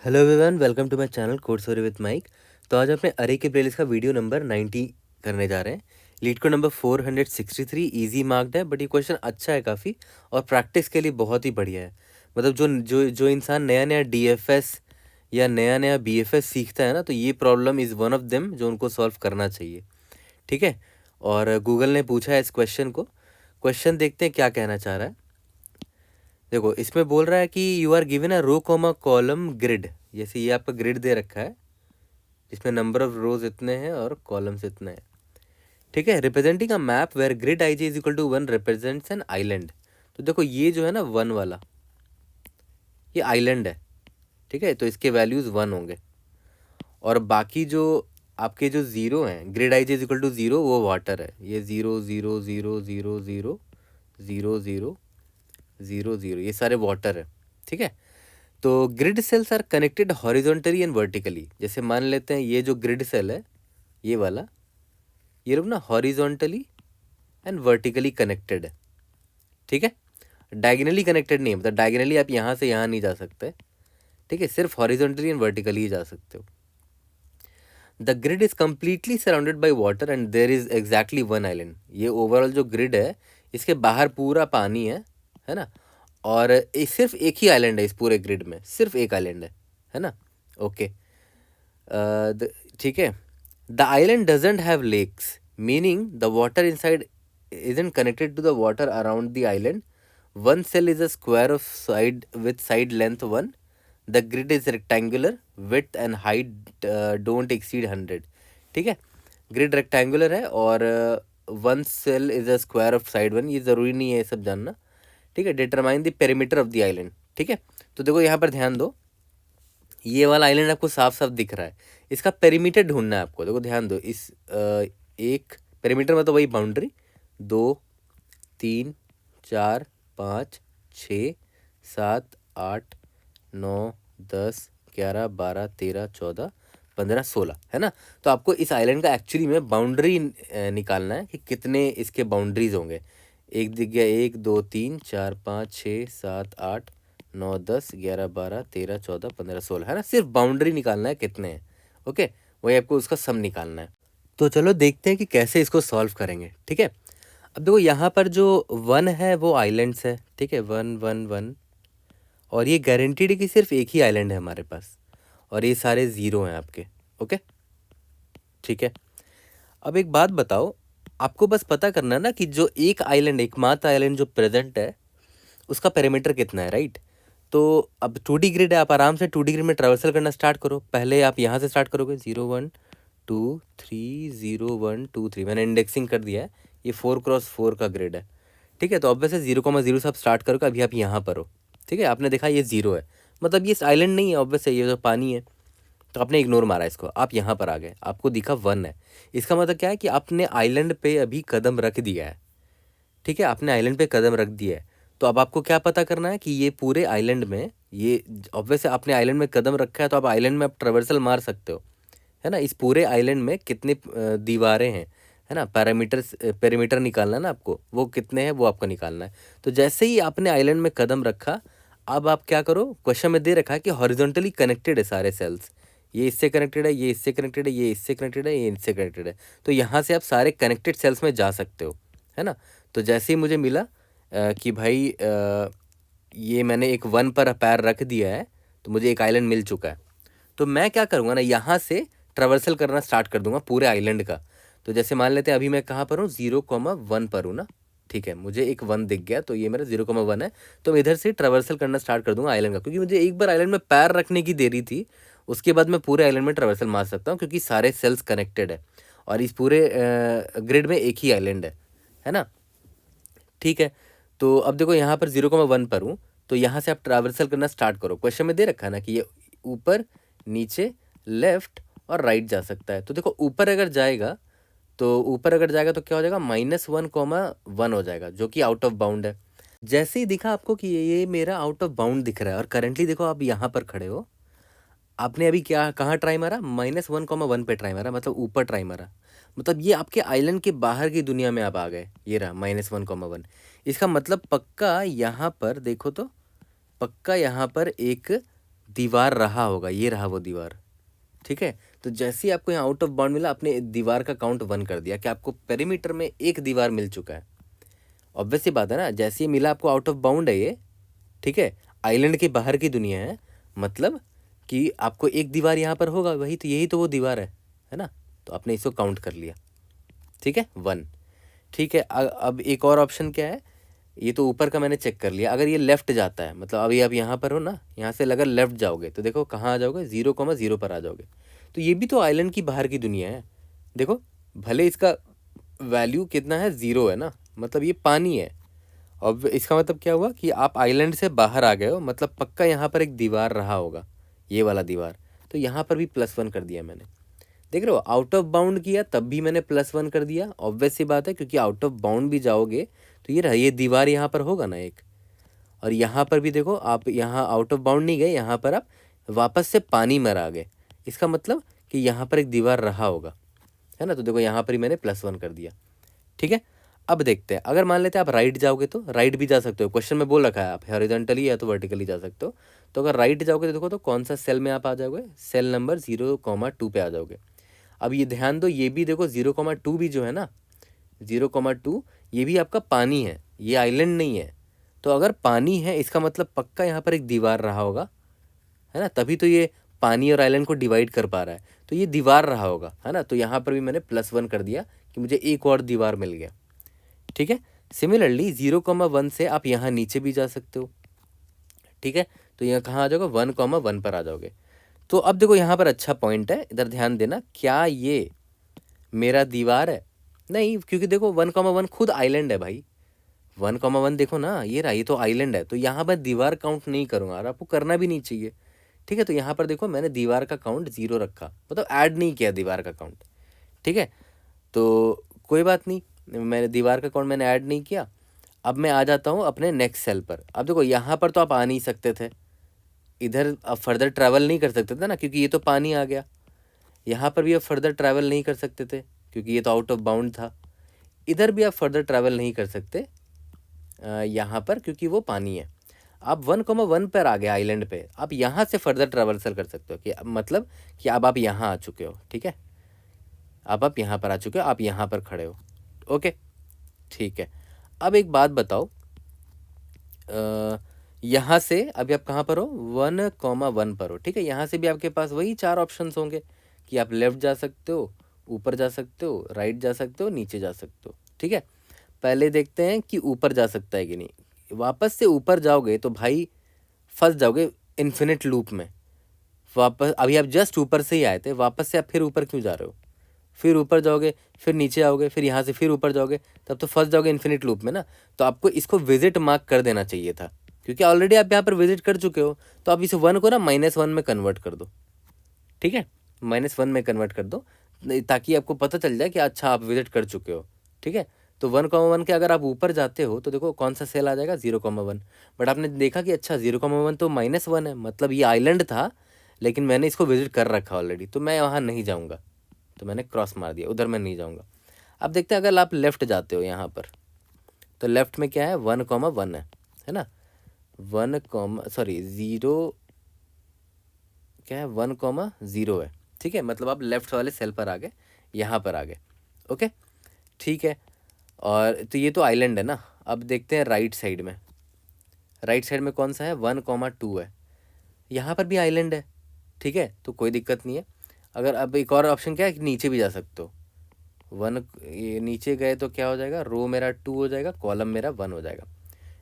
Hello everyone, welcome to my channel code story with Mike. तो आज अपने अरे के प्लेलिस्ट का वीडियो नंबर 90 करने जा रहे हैं। लीड को नंबर 463 इजी मार्क्ड है, बट ये क्वेश्चन अच्छा है काफ़ी और प्रैक्टिस के लिए बहुत ही बढ़िया है। मतलब जो जो जो इंसान नया नया डीएफएस या नया नया बीएफएस सीखता है ना, तो ये problem is one of them जो उनको सॉल्व करना चाहिए। ठीक है, और गूगल ने पूछा है इस क्वेश्चन को। क्वेश्चन देखते हैं क्या कहना चाह रहा है। देखो, इसमें बोल रहा है कि you are given a row comma column grid. जैसे ये आपका ग्रिड दे रखा है जिसमें नंबर ऑफ रोज इतने हैं और कॉलम्स इतने हैं। ठीक है, representing a map where grid I J is equal to 1 represents an island. तो देखो, ये जो है ना 1 वाला, ये आइलैंड है। ठीक है, तो इसके वैल्यूज 1 होंगे और बाकी जो आपके जो जीरो हैं, grid I J is equal to 0, वो वाटर है। ये 0 0 0 0 0 0 0 0 0, ये सारे वाटर है। ठीक है, तो grid cells are connected horizontally and vertically. जैसे मान लेते हैं ये जो ग्रिड सेल है, ये वाला, ये लोग ना हॉरिजॉन्टली एंड वर्टिकली कनेक्टेड है। ठीक है, डायगनली कनेक्टेड नहीं है, मतलब डायगनली आप यहाँ से यहाँ नहीं जा सकते। ठीक है, सिर्फ हॉरिजॉन्टली एंड वर्टिकली ही जा सकते हो। The grid is completely surrounded by water and there is exactly 1 island. ये ओवरऑल जो ग्रिड है, इसके बाहर पूरा पानी है ना। और सिर्फ एक ही आइलैंड है इस पूरे ग्रिड में, सिर्फ एक आइलैंड है ना। ओके, ठीक है। The island doesn't have lakes, meaning the water inside isn't connected to the water around the island. One cell is a square of side with side length 1. The grid is rectangular. Width and height don't exceed 100. ठीक है, grid rectangular है और one cell is a square of side 1। ये ज़रूरी नहीं है ये सब जानना। ठीक है, determine the perimeter of the island. ठीक है, तो देखो यहाँ पर ध्यान दो, ये वाला आइलैंड आपको साफ साफ दिख रहा है, इसका पेरीमीटर ढूंढना है आपको। देखो ध्यान दो, इस एक पेरीमीटर मतलब वही बाउंड्री, 2 3 4 5 6 7 8 9 10 11 12 13 14 15 16 है ना। तो आपको इस आइलैंड का एक्चुअली में बाउंड्री निकालना है कि कितने इसके बाउंड्रीज होंगे। एक दिख गया, 1 2 3 4 5 6 7 8 9 10 11 12 13 14 15 16 है ना। सिर्फ बाउंड्री निकालना है कितने हैं। ओके, वही आपको उसका सम निकालना है। तो चलो देखते हैं कि कैसे इसको सॉल्व करेंगे। ठीक है, अब देखो यहाँ पर जो 1 है वो आइलैंड्स है। ठीक है, 1 1 1, और ये गारंटीड है कि सिर्फ एक ही आइलैंड है हमारे पास, और ये सारे ज़ीरो हैं आपके। ओके, ठीक है। अब एक बात बताओ, आपको बस पता करना है ना कि जो एक आइलैंड, एकमात्र आइलैंड जो प्रेजेंट है, उसका पेरीमीटर कितना है, राइट। तो अब 2D ग्रिड है, आप आराम से 2D ग्रिड में ट्रैवर्सल करना स्टार्ट करो। पहले आप यहाँ से स्टार्ट करोगे, 0 1 2 3 0 1 2 3, मैंने इंडेक्सिंग कर दिया है। ये 4x4 का ग्रिड है। ठीक है, तो अब वैसे 0,0 से आप स्टार्ट करोगे। अभी आप यहाँ पर हो, ठीक है, आपने देखा ये 0 है, मतलब ये आइलैंड नहीं है, ऑब्वियस है, ये जो पानी है, तो आपने इग्नोर मारा इसको। आप यहाँ पर आ गए, आपको दिखा 1 है। इसका मतलब क्या है कि आपने आइलैंड पे अभी कदम रख दिया है। ठीक है, आपने आइलैंड पे कदम रख दिया है। तो अब आपको क्या पता करना है कि ये पूरे आइलैंड में, ये ऑब्वियस आपने आइलैंड में कदम रखा है, तो आप आइलैंड में आप ट्रेवर्सल मार सकते हो, है ना। इस पूरे आइलैंड में कितने दीवारें हैं, है ना। पेरीमीटर निकालना है ना आपको, वो कितने हैं वो आपको निकालना है। तो जैसे ही आपने आइलैंड में कदम रखा, अब आप क्या करो, क्वेश्चन में दे रखा है कि हॉरिजॉन्टली कनेक्टेड है सारे सेल्स। ये इससे कनेक्टेड है, ये इससे कनेक्टेड है, ये इससे कनेक्टेड है, ये इससे कनेक्टेड है। तो यहाँ से आप सारे कनेक्टेड सेल्स में जा सकते हो, है ना। तो जैसे ही मुझे मिला कि भाई ये मैंने एक 1 पर पैर रख दिया है, तो मुझे एक आइलैंड मिल चुका है। तो मैं क्या करूँगा ना, यहाँ से ट्रैवर्सल करना स्टार्ट कर दूंगा पूरे आइलैंड का। तो जैसे मान लेते हैं अभी मैं कहाँ पर हूँ, 0,1 पर हूँ ना। ठीक है, मुझे एक 1 दिख गया, तो ये मेरा 0,1 है। तो मैं इधर से ट्रैवर्सल करना स्टार्ट कर दूंगा आइलैंड का, क्योंकि मुझे एक बार आइलैंड में पैर रखने की देरी थी। उसके बाद मैं पूरे आइलैंड में ट्रैवर्सल मार सकता हूँ, क्योंकि सारे सेल्स कनेक्टेड है और इस पूरे ग्रिड में एक ही आइलैंड है ना। ठीक है, तो अब देखो यहाँ पर 0,1 पर हूँ, तो यहाँ से आप ट्रैवर्सल करना स्टार्ट करो। क्वेश्चन में दे रखा है ना कि ये ऊपर नीचे लेफ्ट और राइट जा सकता है। तो देखो ऊपर अगर जाएगा, तो क्या हो जाएगा, -1,1 हो जाएगा, जो कि आउट ऑफ बाउंड है। जैसे ही दिखा आपको कि ये मेरा आउट ऑफ बाउंड दिख रहा है, और करंटली देखो आप यहाँ पर खड़े हो, आपने अभी क्या कहाँ ट्राई मारा, -1,1 पे ट्राई मारा, मतलब ऊपर ट्राई मारा। मतलब ये आपके आइलैंड के बाहर की दुनिया में आप आ गए। ये रहा -1,1। इसका मतलब पक्का यहाँ पर देखो, तो पक्का यहाँ पर एक दीवार रहा होगा, ये रहा वो दीवार, ठीक है। तो जैसे ही आपको यहाँ आउट ऑफ बाउंड मिला, आपने दीवार का काउंट 1 कर दिया कि आपको पेरीमीटर में एक दीवार मिल चुका है। ऑब्वियस सी बात है ना, जैसे ही मिला आपको आउट ऑफ बाउंड है ये, ठीक है, आइलैंड के बाहर की दुनिया है, मतलब कि आपको एक दीवार यहाँ पर होगा, वही तो, यही तो वो दीवार है ना। तो आपने इसको काउंट कर लिया, ठीक है, 1। ठीक है, अब एक और ऑप्शन क्या है, ये तो ऊपर का मैंने चेक कर लिया। अगर ये लेफ्ट जाता है, मतलब अभी आप यहाँ पर हो ना, यहाँ से अगर लेफ्ट जाओगे तो देखो कहाँ आ जाओगे, 0,0 पर आ जाओगे। तो ये भी तो आइलैंड की बाहर की दुनिया है। देखो भले इसका वैल्यू कितना है, 0 है ना, मतलब ये पानी है। अब इसका मतलब क्या हुआ कि आप आइलैंड से बाहर आ गए हो, मतलब पक्का यहाँ पर एक दीवार रहा होगा, ये वाला दीवार। तो यहाँ पर भी +1 कर दिया मैंने। देख रहे हो, आउट ऑफ बाउंड किया तब भी मैंने +1 कर दिया। ऑब्वियस सी बात है, क्योंकि आउट ऑफ बाउंड भी जाओगे तो ये रहा, ये दीवार यहाँ पर होगा ना एक। और यहाँ पर भी देखो, आप यहाँ आउट ऑफ बाउंड नहीं गए, यहाँ पर आप वापस से पानी में आ गए। इसका मतलब कि यहाँ पर एक दीवार रहा होगा, है ना। तो देखो यहाँ पर ही मैंने +1 कर दिया, ठीक है। अब देखते हैं, अगर मान लेते हैं आप राइट जाओगे तो राइट भी जा सकते हो, क्वेश्चन में बोल रखा है आप हॉरिजॉन्टली या तो वर्टिकली जा सकते हो। तो अगर राइट जाओगे तो देखो तो कौन सा सेल में आप आ जाओगे, सेल नंबर 0,2 पे आ जाओगे। अब ये ध्यान दो, ये भी देखो 0,2 भी जो है ना, 0,2 ये भी आपका पानी है, ये आइलैंड नहीं है। तो अगर पानी है, इसका मतलब पक्का यहाँ पर एक दीवार रहा होगा, है ना, तभी तो ये पानी और आइलैंड को डिवाइड कर पा रहा है। तो ये दीवार रहा होगा, है ना। तो यहाँ पर भी मैंने +1 कर दिया कि मुझे एक और दीवार मिल गया, ठीक है। सिमिलरली 0,1 से आप यहाँ नीचे भी जा सकते हो, ठीक है। तो यहाँ कहाँ आ जाओगे, 1,1 पर आ जाओगे। तो अब देखो यहाँ पर अच्छा पॉइंट है, इधर ध्यान देना, क्या ये मेरा दीवार है? नहीं, क्योंकि देखो 1,1 खुद आइलैंड है भाई। 1,1 देखो ना, ये रहा, ये तो आइलैंड है। तो यहाँ पर दीवार काउंट नहीं करूँगा, और आपको करना भी नहीं चाहिए, ठीक है। तो यहाँ पर देखो मैंने दीवार का काउंट 0 रखा, मतलब ऐड नहीं किया दीवार का काउंट, ठीक है। तो कोई बात नहीं, मैंने दीवार का काउंट मैंने ऐड नहीं किया। अब मैं आ जाता हूँ अपने नेक्स्ट सेल पर। अब देखो यहाँ पर तो आप आ नहीं सकते थे, इधर अब फर्दर ट्रैवल नहीं कर सकते थे ना, क्योंकि ये तो पानी आ गया। यहाँ पर भी आप फर्दर ट्रैवल नहीं कर सकते थे, क्योंकि ये तो आउट ऑफ बाउंड था। इधर भी आप फर्दर ट्रैवल नहीं कर सकते यहाँ पर, क्योंकि वो पानी है। आप 1,1 पर आ गए आइलैंड पे, आप यहाँ से फर्दर ट्रैवल कर सकते हो, कि मतलब कि अब आप यहाँ आ चुके हो, ठीक है। अब आप यहाँ पर आ चुके हो, आप यहाँ पर खड़े हो, ओके, ठीक है। अब एक बात बताओ, यहाँ से अभी आप कहाँ पर हो, 1,1 पर हो, ठीक है। यहाँ से भी आपके पास वही 4 ऑप्शंस होंगे कि आप लेफ़्ट जा सकते हो, ऊपर जा सकते हो, राइट जा सकते हो, नीचे जा सकते हो, ठीक है। पहले देखते हैं कि ऊपर जा सकता है कि नहीं। वापस से ऊपर जाओगे तो भाई फंस जाओगे इन्फिनिट लूप में। वापस अभी आप जस्ट ऊपर से ही आए थे, वापस से आप फिर ऊपर क्यों जा रहे हो? फिर ऊपर जाओगे, फिर नीचे आओगे, फिर यहाँ से फिर ऊपर जाओगे, तब तो फंस जाओगे इन्फिनिट लूप में ना। तो आपको इसको विजिट मार्क कर देना चाहिए था, क्योंकि ऑलरेडी आप यहाँ पर विजिट कर चुके हो। तो आप इस 1 को ना -1 में कन्वर्ट कर दो, ठीक है, -1 में कन्वर्ट कर दो, ताकि आपको पता चल जाए कि अच्छा आप विजिट कर चुके हो, ठीक है। तो 1,1 के अगर आप ऊपर जाते हो तो देखो कौन सा सेल आ जाएगा, 0,1। बट आपने देखा कि अच्छा 0,1 तो -1 है, मतलब ये आइलैंड था, लेकिन मैंने इसको विजिट कर रखा ऑलरेडी, तो मैं वहाँ नहीं जाऊँगा। तो मैंने क्रॉस मार दिया, उधर मैं नहीं जाऊँगा। अब देखते हैं, अगर आप लेफ़्ट जाते हो यहाँ पर, तो लेफ़्ट में क्या है, 1,1 है ना। 0 क्या है, 1,0 है, ठीक है। मतलब आप लेफ़्ट वाले सेल पर आ गए, यहाँ पर आ गए, ओके, ठीक है। और तो ये तो आइलैंड है ना। अब देखते हैं राइट साइड में, राइट साइड में कौन सा है, 1,2 है, यहाँ पर भी आइलैंड है, ठीक है। तो कोई दिक्कत नहीं है। अगर अब एक और ऑप्शन क्या है कि नीचे भी जा सकते हो, ये नीचे गए तो क्या हो जाएगा, रो मेरा 2 हो जाएगा, कॉलम मेरा 1 हो जाएगा।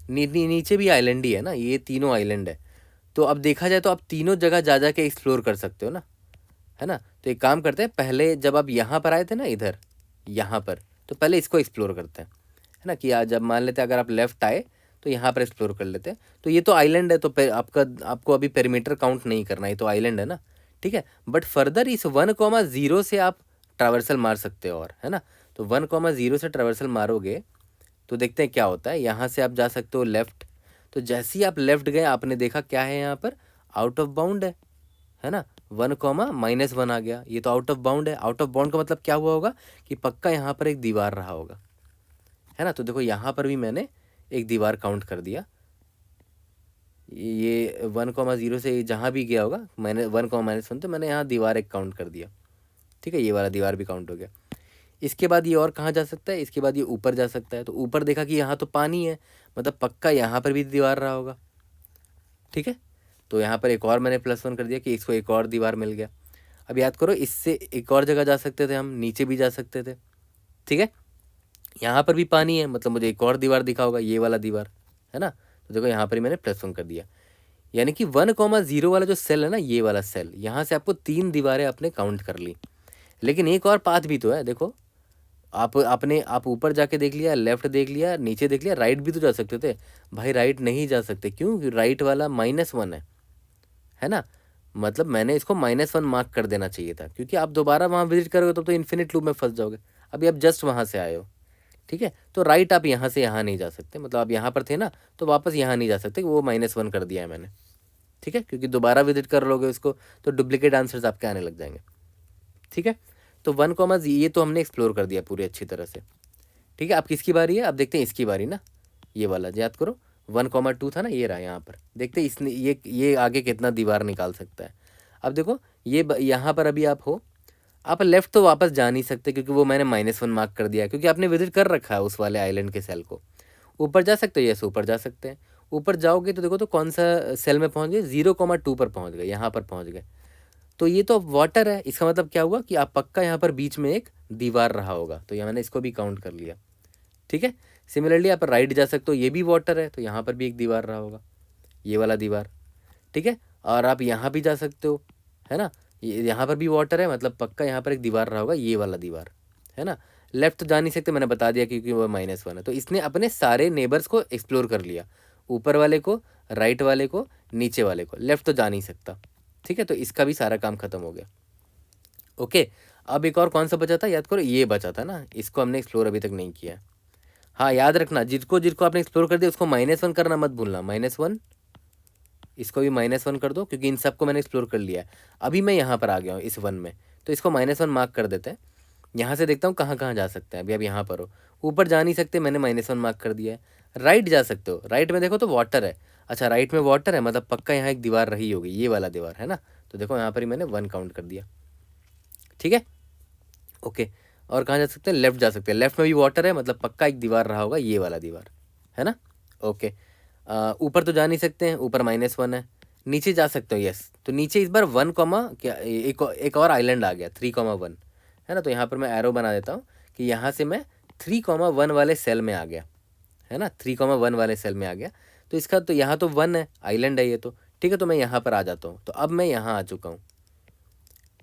नीचे भी आइलैंड ही है ना, ये तीनों आइलैंड है। तो अब देखा जाए तो आप तीनों जगह जा जा के एक्सप्लोर कर सकते हो ना, है ना। तो एक काम करते हैं, पहले जब आप यहाँ पर आए थे ना, इधर यहाँ पर, तो पहले इसको एक्सप्लोर करते हैं, है ना। कि आज जब मान लेते हैं अगर आप लेफ़्ट आए तो यहाँ पर एक्सप्लोर कर लेते हैं। तो ये तो आइलैंड है, तो आपको अभी पेरीमीटर काउंट नहीं करना, ये तो आइलैंड है ना, ठीक है। बट फर्दर इस 1,0 से आप ट्रैवर्सल मार सकते हो, और है ना। तो 1,0 से ट्रैवर्सल मारोगे तो देखते हैं क्या होता है। यहाँ से आप जा सकते हो लेफ़्ट। तो जैसे ही आप लेफ़्ट गए, आपने देखा क्या है यहाँ पर, आउट ऑफ बाउंड है ना। 1,-1 आ गया, ये तो आउट ऑफ बाउंड है। आउट ऑफ बाउंड का मतलब क्या हुआ होगा कि पक्का यहाँ पर एक दीवार रहा होगा, है ना। तो देखो यहाँ पर भी मैंने एक दीवार काउंट कर दिया, ये 1,0 से जहाँ भी गया होगा, मैंने 1,-1 तो मैंने यहाँ दीवार एक काउंट कर दिया। ठीक है, ये वाला दीवार भी काउंट हो गया। इसके बाद ये और कहाँ जा सकता है, इसके बाद ये ऊपर जा सकता है। तो ऊपर देखा कि यहाँ तो पानी है, मतलब पक्का यहाँ पर भी दीवार रहा होगा। ठीक है, तो यहाँ पर एक और मैंने +1 कर दिया कि इसको एक और दीवार मिल गया। अब याद करो, इससे एक और जगह जा सकते थे हम, नीचे भी जा सकते थे। ठीक है, यहाँ पर भी पानी है, मतलब मुझे एक और दीवार दिखा होगा, ये वाला दीवार है ना। तो देखो यहाँ पर ही मैंने +1 कर दिया। यानी कि 1,0 वाला जो सेल है ना, ये वाला सेल, यहाँ से आपको 3 दीवारें आपने काउंट कर ली। लेकिन एक और पाथ भी तो है, देखो आप ऊपर जाके देख लिया, लेफ्ट देख लिया, नीचे देख लिया, राइट भी तो जा सकते थे। भाई राइट नहीं जा सकते, क्यों? क्योंकि राइट वाला -1 है ना। मतलब मैंने इसको -1 मार्क कर देना चाहिए था, क्योंकि आप दोबारा वहाँ विजिट करोगे तो इन्फिनिट लूप में फंस जाओगे। अभी आप जस्ट वहाँ से आए हो। ठीक है, तो राइट आप यहाँ से यहाँ नहीं जा सकते, मतलब आप यहाँ पर थे ना, तो वापस यहाँ नहीं जा सकते, वो -1 कर दिया है मैंने। ठीक है, क्योंकि दोबारा विजिट कर लोगे उसको तो डुप्लीकेट आंसर्स आपके आने लग जाएंगे। ठीक है, तो 1, ये तो हमने एक्सप्लोर कर दिया पूरी अच्छी तरह से। ठीक है, अब किसकी बारी है? अब देखते हैं इसकी बारी ना, ये वाला याद करो, 1,2 था ना, ये रहा यहाँ पर। देखते हैं इसने ये आगे कितना दीवार निकाल सकता है। अब देखो ये यहाँ पर अभी आप हो, आप लेफ्ट तो वापस जा नहीं सकते, क्योंकि वो मैंने -1 मार्क कर दिया, क्योंकि आपने विजिट कर रखा है उस वाले आइलैंड के सेल को। ऊपर जा सकते हो? यस, ऊपर जा सकते हैं। ऊपर जाओगे तो देखो, तो कौन सा सेल में पहुँच गए? 0,2 पर पहुँच गए, यहाँ पर पहुँच गए। तो ये तो वाटर है, इसका मतलब क्या हुआ कि आप पक्का यहाँ पर बीच में एक दीवार रहा होगा, तो यहाँ मैंने इसको भी काउंट कर लिया। ठीक है, सिमिलरली आप राइट जा सकते हो, ये भी वाटर है, तो यहाँ पर भी एक दीवार रहा होगा, ये वाला दीवार। ठीक है, और आप यहाँ भी जा सकते हो, है ना, यहाँ पर भी वाटर है, मतलब पक्का यहाँ पर एक दीवार रहा होगा, ये वाला दीवार है ना। लेफ्ट तो जा नहीं सकते, मैंने बता दिया, क्योंकि वो -1 है। तो इसने अपने सारे नेबर्स को एक्सप्लोर कर लिया, ऊपर वाले को, राइट वाले को, नीचे वाले को। लेफ्ट तो जा नहीं सकता। ठीक है, तो इसका भी सारा काम खत्म हो गया। ओके, अब एक और कौन सा बचा था, याद करो, ये बचा था ना, इसको हमने एक्सप्लोर अभी तक नहीं किया। हाँ, याद रखना, जिसको जिसको आपने एक्सप्लोर कर दिया उसको -1 करना मत भूलना। -1, इसको भी -1 कर दो, क्योंकि इन सबको मैंने एक्सप्लोर कर लिया है। अभी मैं यहाँ पर आ गया हूँ इस 1 में, तो इसको -1 मार्क कर देते हैं। यहाँ से देखता हूँ कहाँ कहाँ जा सकते हैं। अभी आप यहाँ पर हो, ऊपर जा नहीं सकते, मैंने -1 मार्क कर दिया है। राइट जा सकते हो, राइट में देखो तो वाटर है। अच्छा, राइट में वाटर है, मतलब पक्का यहाँ एक दीवार रही होगी, ये वाला दीवार है ना। तो देखो यहाँ पर ही मैंने 1 काउंट कर दिया। ठीक है, ओके, और कहाँ जा सकते हैं? लेफ्ट जा सकते हैं, लेफ्ट में भी वाटर है, मतलब पक्का एक दीवार रहा होगा, ये वाला दीवार है ना। ओके, ऊपर तो जा नहीं सकते हैं, ऊपर -1 है। नीचे जा सकते हो, यस, तो नीचे इस बार 1, क्या एक और आइलैंड आ गया, 3,1 है ना। तो यहाँ पर मैं एरो बना देता हूँ कि यहाँ से मैं 3,1 वाले सेल में आ गया, है ना, 3,1 वाले सेल में आ गया। तो इसका तो यहाँ तो 1 है, आइलैंड है ये तो। ठीक है, तो मैं यहाँ पर आ जाता हूँ, तो अब मैं यहाँ आ चुका हूँ।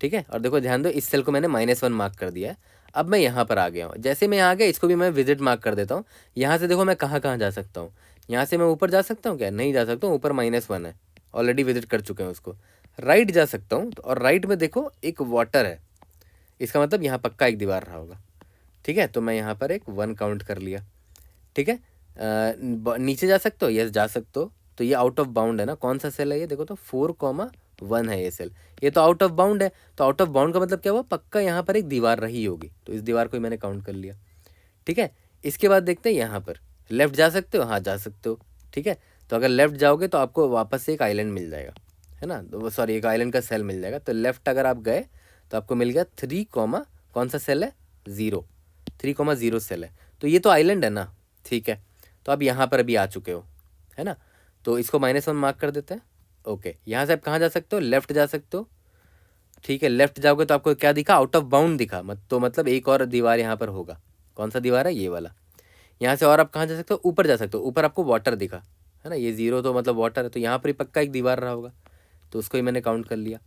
ठीक है, और देखो ध्यान दो, इस सेल को मैंने -1 मार्क कर दिया है। अब मैं यहाँ पर आ गया हूँ, जैसे मैं यहाँ आ गया, इसको भी मैं विजिट मार्क कर देता हूँ। यहाँ से देखो मैं कहाँ कहाँ जा सकता हूँ। यहाँ से मैं ऊपर जा सकता हूँ क्या? नहीं जा सकता हूँ, ऊपर -1 है, ऑलरेडी विजिट कर चुके हैं उसको। राइट जा सकता हूँ, और राइट में देखो एक वाटर है, इसका मतलब यहाँ पक्का एक दीवार रहा होगा। ठीक है, तो मैं यहाँ पर एक 1 काउंट कर लिया। ठीक है, नीचे जा सकते हो? यस, जा सकते हो। तो ये आउट ऑफ बाउंड है ना, कौन सा सेल है ये? देखो तो 4,1 है ये सेल, ये तो आउट ऑफ बाउंड है। तो आउट ऑफ बाउंड का मतलब क्या हुआ? पक्का यहाँ पर एक दीवार रही होगी, तो इस दीवार को ही मैंने काउंट कर लिया। ठीक है, इसके बाद देखते हैं यहाँ पर लेफ्ट जा सकते हो? हाँ, जा सकते हो। ठीक है, तो अगर लेफ्ट जाओगे तो आपको वापस से एक आइलैंड मिल जाएगा, है ना, तो सॉरी, एक आइलैंड का सेल मिल जाएगा। तो लेफ्ट अगर आप गए तो आपको मिल गया 3, कौन सा सेल है? 0, 3,0 सेल है। तो ये तो आइलैंड है ना। ठीक है, तो आप यहाँ पर अभी आ चुके हो, है ना, तो इसको -1 मार्क कर देते हैं। ओके, यहाँ से आप कहाँ जा सकते हो? लेफ्ट जा सकते हो। ठीक है, लेफ्ट जाओगे तो आपको क्या दिखा? आउट ऑफ बाउंड दिखा, तो मतलब एक और दीवार यहाँ पर होगा। कौन सा दीवार है? ये वाला। यहाँ से और आप कहाँ जा सकते हो? ऊपर जा सकते हो, ऊपर आपको वाटर दिखा, है ना, ये 0 तो मतलब वाटर है, तो यहाँ पर ही पक्का एक दीवार रहा होगा, तो उसको ही मैंने काउंट कर लिया।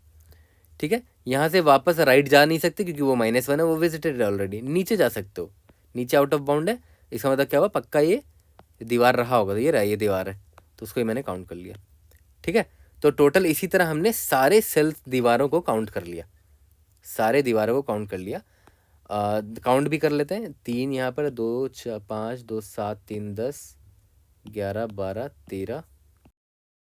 ठीक है, यहाँ से वापस राइट जा नहीं सकते, क्योंकि वो -1 है, वो विजिटेड है ऑलरेडी। नीचे जा सकते हो, नीचे आउट ऑफ बाउंड है, इसका मतलब क्या हुआ? पक्का ये दीवार रहा होगा, तो ये रहा, ये दीवार है, तो उसको ही मैंने काउंट कर लिया। ठीक है, तो टोटल इसी तरह हमने सारे सेल्स दीवारों को काउंट कर लिया, सारे दीवारों को काउंट कर लिया। काउंट भी कर लेते हैं, 3 यहाँ पर, 2, 4, 5, 2, 7, 3, 10, 11, 12, 13,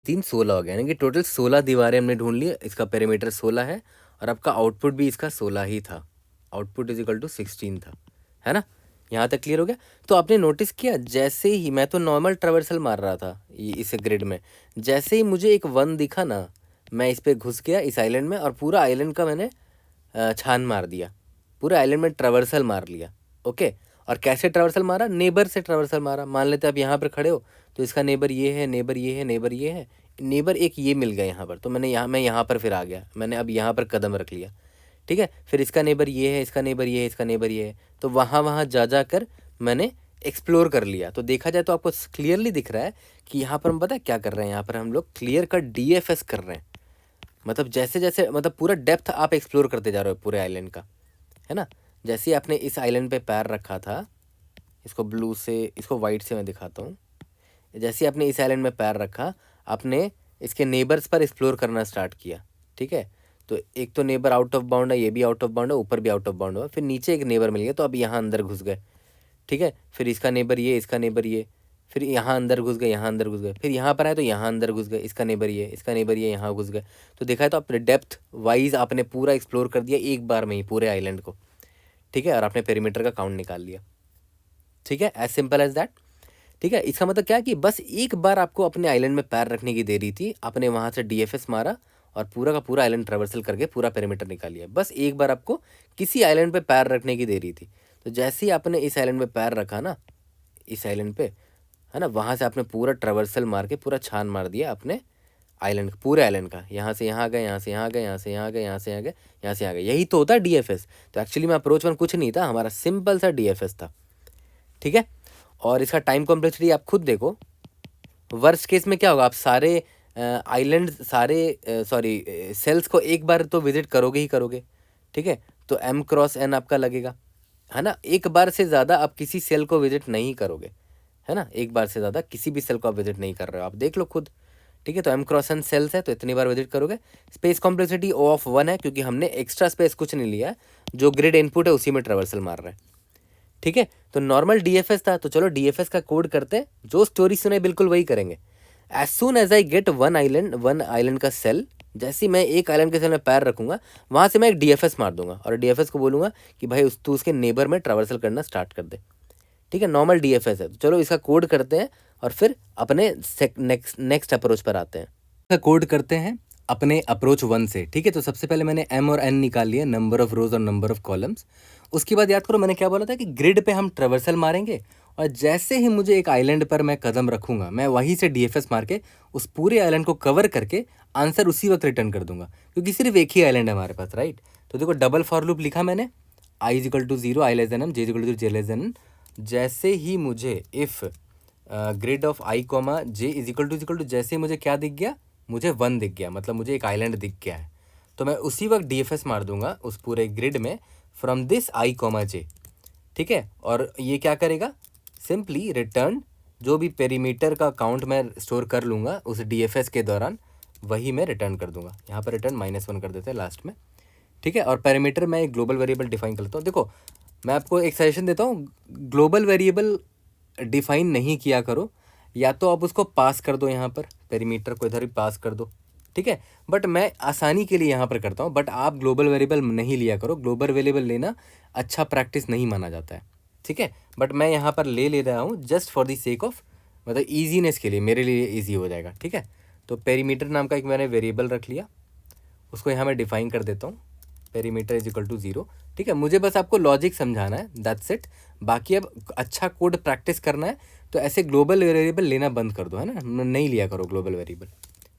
3, 16 हो गया, यानी कि टोटल 16 दीवारें हमने ढूंढ ली। इसका पेरीमीटर 16 है, और आपका आउटपुट भी इसका 16 ही था। आउटपुट = 16 था, है ना। यहाँ तक क्लियर हो गया? तो आपने नोटिस किया जैसे ही मैं तो नॉर्मल ट्रैवर्सल मार रहा था इस ग्रिड में, जैसे ही मुझे एक वन दिखा ना, मैं इस पे घुस गया इस आइलैंड में और पूरा आइलैंड का मैंने छान मार दिया, पूरे आइलैंड में ट्रैवर्सल मार लिया। ओके, और कैसे ट्रैवर्सल मारा? नेबर से ट्रैवर्सल मारा। मान लेते आप यहाँ पर खड़े हो तो इसका नेबर ये है, नेबर ये है, नेबर ये है, नेबर एक ये मिल गया यहाँ पर, तो मैं यहाँ पर फिर आ गया, मैंने अब यहाँ पर कदम रख लिया। ठीक है, फिर इसका नेबर ये है, इसका नेबर ये है, इसका नेबर ये है, तो वहाँ वहाँ जा कर मैंने एक्सप्लोर कर लिया। तो देखा जाए तो आपको क्लियरली दिख रहा है कि यहाँ पर हम पता है क्या कर रहे हैं, यहाँ पर हम लोग क्लियर कट डीएफएस कर रहे हैं। मतलब जैसे जैसे मतलब पूरा डेप्थ आप एक्सप्लोर करते जा रहे हो पूरे आइलैंड का, है ना। जैसे ही आपने इस आइलैंड पे पैर रखा था, इसको ब्लू से, इसको वाइट से मैं दिखाता हूँ। जैसे ही आपने इस आइलैंड में पैर रखा, आपने इसके नेबर्स पर एक्सप्लोर करना स्टार्ट किया। ठीक है, तो एक तो नेबर आउट ऑफ बाउंड है, ये भी आउट ऑफ बाउंड है, ऊपर भी आउट ऑफ बाउंड हुआ, फिर नीचे एक नेबर मिल गया, तो अब यहाँ अंदर घुस गए। ठीक है, फिर इसका नेबर ये, इसका नेबर ये, फिर यहाँ अंदर घुस गए, यहाँ अंदर घुस गए, फिर यहाँ पर आए तो यहाँ अंदर घुस गए, इसका नेबर ये, इसका नेबर ये, यहाँ घुस गए। तो देखा है तो आपने डेप्थ वाइज आपने पूरा एक्सप्लोर कर दिया एक बार में ही पूरे आइलैंड को। ठीक है, और आपने पेरीमीटर का काउंट निकाल लिया। ठीक है, एज सिंपल एज दैट। ठीक है, इसका मतलब क्या है कि बस एक बार आपको अपने आइलैंड में पैर रखने की देरी थी, आपने वहाँ से डीएफएस मारा और पूरा का पूरा आइलैंड ट्रैवर्सल करके पूरा पेरीमीटर निकाल लिया। बस एक बार आपको किसी आइलैंड पे पैर रखने की देरी थी। तो जैसे ही आपने इस आइलैंड पे पैर रखा ना, इस आइलैंड पे, है ना, वहाँ से आपने पूरा ट्रैवर्सल मार के पूरा छान मार दिया अपने आइलैंड, पूरे आइलैंड का। यहाँ से यहाँ गए, यहाँ से यहाँ गए, यहाँ से यहाँ गए, यहाँ से यहाँ गए, यहाँ से यहाँ गए, यही तो होता है डीएफएस। तो एक्चुअली में अप्रोच वन कुछ नहीं था, हमारा सिंपल सा डीएफएस था। ठीक है, और इसका टाइम कॉम्प्लेक्सिटी आप खुद देखो। वर्स्ट केस में क्या होगा, आप सारे आइलैंड, सारे सॉरी सेल्स को एक बार तो विजिट करोगे ही करोगे। ठीक है, तो m×n आपका लगेगा, है ना। एक बार से ज़्यादा आप किसी सेल को विजिट नहीं करोगे, है ना। एक बार से ज़्यादा किसी भी सेल को आप विजिट नहीं कर रहे हो, आप देख लो खुद। ठीक है, तो m×n सेल्स है तो इतनी बार विजिट करोगे। स्पेस कॉम्प्लेक्सिटी O(1) है, क्योंकि हमने एक्स्ट्रा स्पेस कुछ नहीं लिया है, जो ग्रिड इनपुट है उसी में ट्रैवर्सल मार रहा है। ठीक है, तो नॉर्मल डीएफएस था, तो चलो डीएफएस का कोड करते हैं, जो स्टोरी सुने बिल्कुल वही करेंगे। As soon as I get one island का सेल, जैसे ही मैं एक आइलैंड के सेल में पैर रखूंगा, वहाँ से मैं एक डीएफएस मार दूंगा और डीएफएस को बोलूँगा कि भाई तू उसके नेबर में ट्रैवर्सल करना स्टार्ट कर दे। ठीक है, नॉर्मल डीएफएस है, तो चलो इसका कोड करते हैं और फिर अपने नेक्स्ट अप्रोच पर आते हैं। इसका कोड करते हैं अपने अप्रोच 1 से। ठीक है, तो सबसे पहले मैंने m और n निकाल लिया, नंबर ऑफ रोज और नंबर ऑफ कॉलम्स। उसके बाद याद करो मैंने क्या बोला था कि ग्रिड पे हम ट्रैवर्सल मारेंगे, और जैसे ही मुझे एक आइलैंड पर मैं कदम रखूंगा, मैं वहीं से डीएफएस मार के उस पूरे आइलैंड को कवर करके आंसर उसी वक्त रिटर्न कर दूंगा, क्योंकि सिर्फ एक ही आइलैंड है हमारे पास, राइट। तो देखो डबल फॉर लूप लिखा मैंने, i=0, i<m, j=0, j<n। जैसे ही मुझे if grid of i, j जैसे ही मुझे क्या दिख गया, मुझे 1 दिख गया, मतलब मुझे एक आइलैंड दिख गया है, तो मैं उसी वक्त डीएफएस मार दूंगा उस पूरे ग्रिड में फ्रॉम दिस i, j। ठीक है, और ये क्या करेगा, सिंपली रिटर्न जो भी पेरीमीटर का काउंट मैं स्टोर कर लूँगा उस डीएफएस के दौरान, वही मैं रिटर्न कर दूंगा। यहाँ पर रिटर्न -1 कर देते हैं लास्ट में। ठीक है, और पैरामीटर मैं एक ग्लोबल वेरिएबल डिफाइन करता हूँ। देखो मैं आपको एक सजेशन देता हूँ, ग्लोबल वेरिएबल डिफाइन नहीं किया करो, या तो आप उसको पास कर दो, यहाँ पर पेरीमीटर को इधर ही पास कर दो। ठीक है, बट मैं आसानी के लिए यहाँ पर करता हूँ, बट आप ग्लोबल वेरिएबल नहीं लिया करो, ग्लोबल वेरिएबल लेना अच्छा प्रैक्टिस नहीं माना जाता है। ठीक है, बट मैं यहाँ पर ले रहा हूँ just for the sake of, मतलब ईजीनेस के लिए, मेरे लिए ईजी हो जाएगा। ठीक है, तो पेरीमीटर नाम का एक मैंने वेरिएबल रख लिया, उसको यहाँ मैं डिफाइन कर देता हूँ, पेरीमीटर =0। ठीक है, मुझे बस आपको लॉजिक समझाना है, दैट्स इट। बाकी अब अच्छा कोड प्रैक्टिस करना है तो ऐसे ग्लोबल वेरिएबल लेना बंद कर दो, है ना, नहीं लिया करो ग्लोबल वेरिएबल।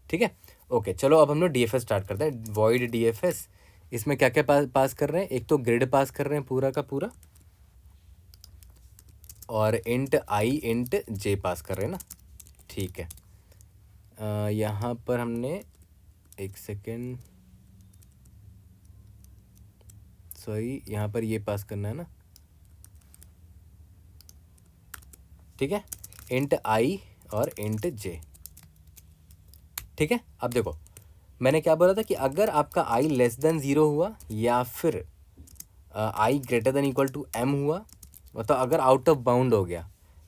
ठीक है, ओके, चलो अब हम लोग डीएफएस स्टार्ट करते हैं। वॉइड डीएफएस, इसमें क्या क्या पास कर रहे हैं, एक तो ग्रिड पास कर रहे हैं पूरा का पूरा, और इंट i इंट j पास कर रहे हैं ना। ठीक है, यहाँ पर हमने एक सेकेंड, सॉरी, यहाँ पर ये पास करना है ना। ठीक है, इंट i और इंट j। ठीक है, अब देखो मैंने क्या बोला था कि अगर आपका i <0 हुआ, या फिर i > m हुआ, मतलब अगर आउट ऑफ बाउंड हो गया,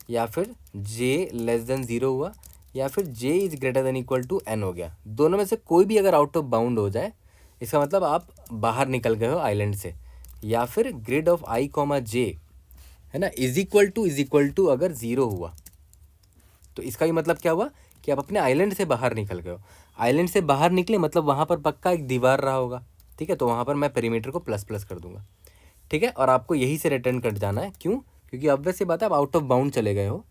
या फिर j <0 हुआ, या फिर j > n हो गया, दोनों में से कोई भी अगर आउट ऑफ बाउंड हो जाए, इसका मतलब आप बाहर निकल गए हो आइलैंड से, या फिर ग्रिड ऑफ i, j है ना, इज इक्वल टू अगर 0 हुआ तो इसका भी मतलब क्या हुआ कि आप अपने आइलैंड से बाहर निकल गए हो। आइलैंड से बाहर निकले मतलब वहाँ पर पक्का एक दीवार रहा होगा, ठीक है, तो वहाँ पर मैं पेरीमीटर को प्लस प्लस कर दूंगा, ठीक है। और आपको यही से रिटर्न कट जाना है, क्यों? क्योंकि ऑब्वियस सी बात है आप आउट ऑफ बाउंड चले गए हो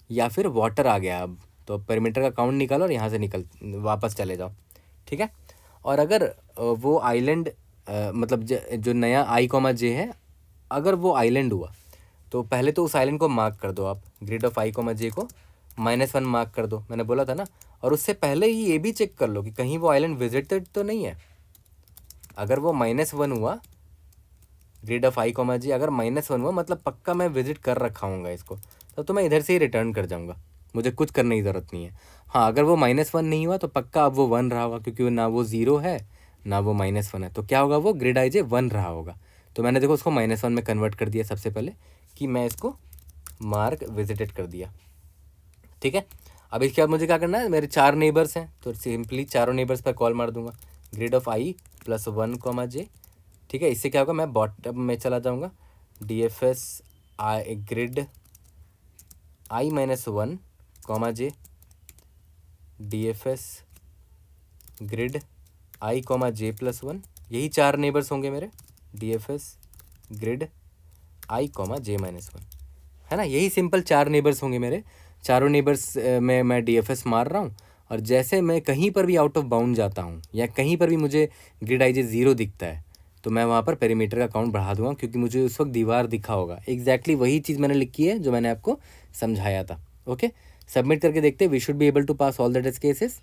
या फिर वाटर आ गया अब, तो पेरीमीटर का काउंट निकालो और यहाँ से निकल वापस चले जाओ, ठीक है। और अगर वो आइलैंड मतलब जो नया i, j है, अगर वो आइलैंड हुआ तो पहले तो उस आइलैंड को मार्क कर दो आप, ग्रिड ऑफ i, j को -1 मार्क कर दो, मैंने बोला था ना। और उससे पहले ही ये भी चेक कर लो कि कहीं वो आइलैंड विजिटेड तो नहीं है। अगर वो -1 हुआ, ग्रिड ऑफ i, j अगर -1 हुआ मतलब पक्का मैं विजिट कर रखा हूँगा इसको, तब तो मैं इधर से ही रिटर्न कर जाऊँगा, मुझे कुछ करने की ज़रूरत नहीं है। हाँ, अगर वो -1 नहीं हुआ तो पक्का अब वो 1 रहा होगा, क्योंकि ना वो 0 है ना वो -1 है, तो क्या होगा, वो ग्रिड i, j 1 रहा होगा। तो मैंने देखो उसको -1 में कन्वर्ट कर दिया सबसे पहले, कि मैं इसको मार्क विजिटेड कर दिया, ठीक है। अब इसके बाद मुझे क्या करना है, मेरे 4 नेबर्स हैं तो सिंपली चारों नेबर्स पर कॉल मार दूंगा, ग्रिड ऑफ i +1, j, ठीक है। इससे क्या होगा, मैं बॉटम में चला जाऊंगा, DFS grid i-1, j, DFS grid i, j+1, यही 4 नेबर्स होंगे मेरे, DFS ग्रिड i, j-1, है ना। यही सिंपल 4 नेबर्स होंगे मेरे। चारों नेबर्स में मैं DFS मार रहा हूँ, और जैसे मैं कहीं पर भी आउट ऑफ बाउंड जाता हूँ या कहीं पर भी मुझे ग्रिड i, j 0 दिखता है तो मैं वहाँ पर पेरीमीटर का काउंट बढ़ा दूंगा, क्योंकि मुझे उस वक्त दीवार दिखा होगा। एग्जैक्टली वही चीज़ मैंने लिखी है जो मैंने आपको समझाया था। ओके, सबमिट करके देखते हैं, we should be able to pass all the test cases.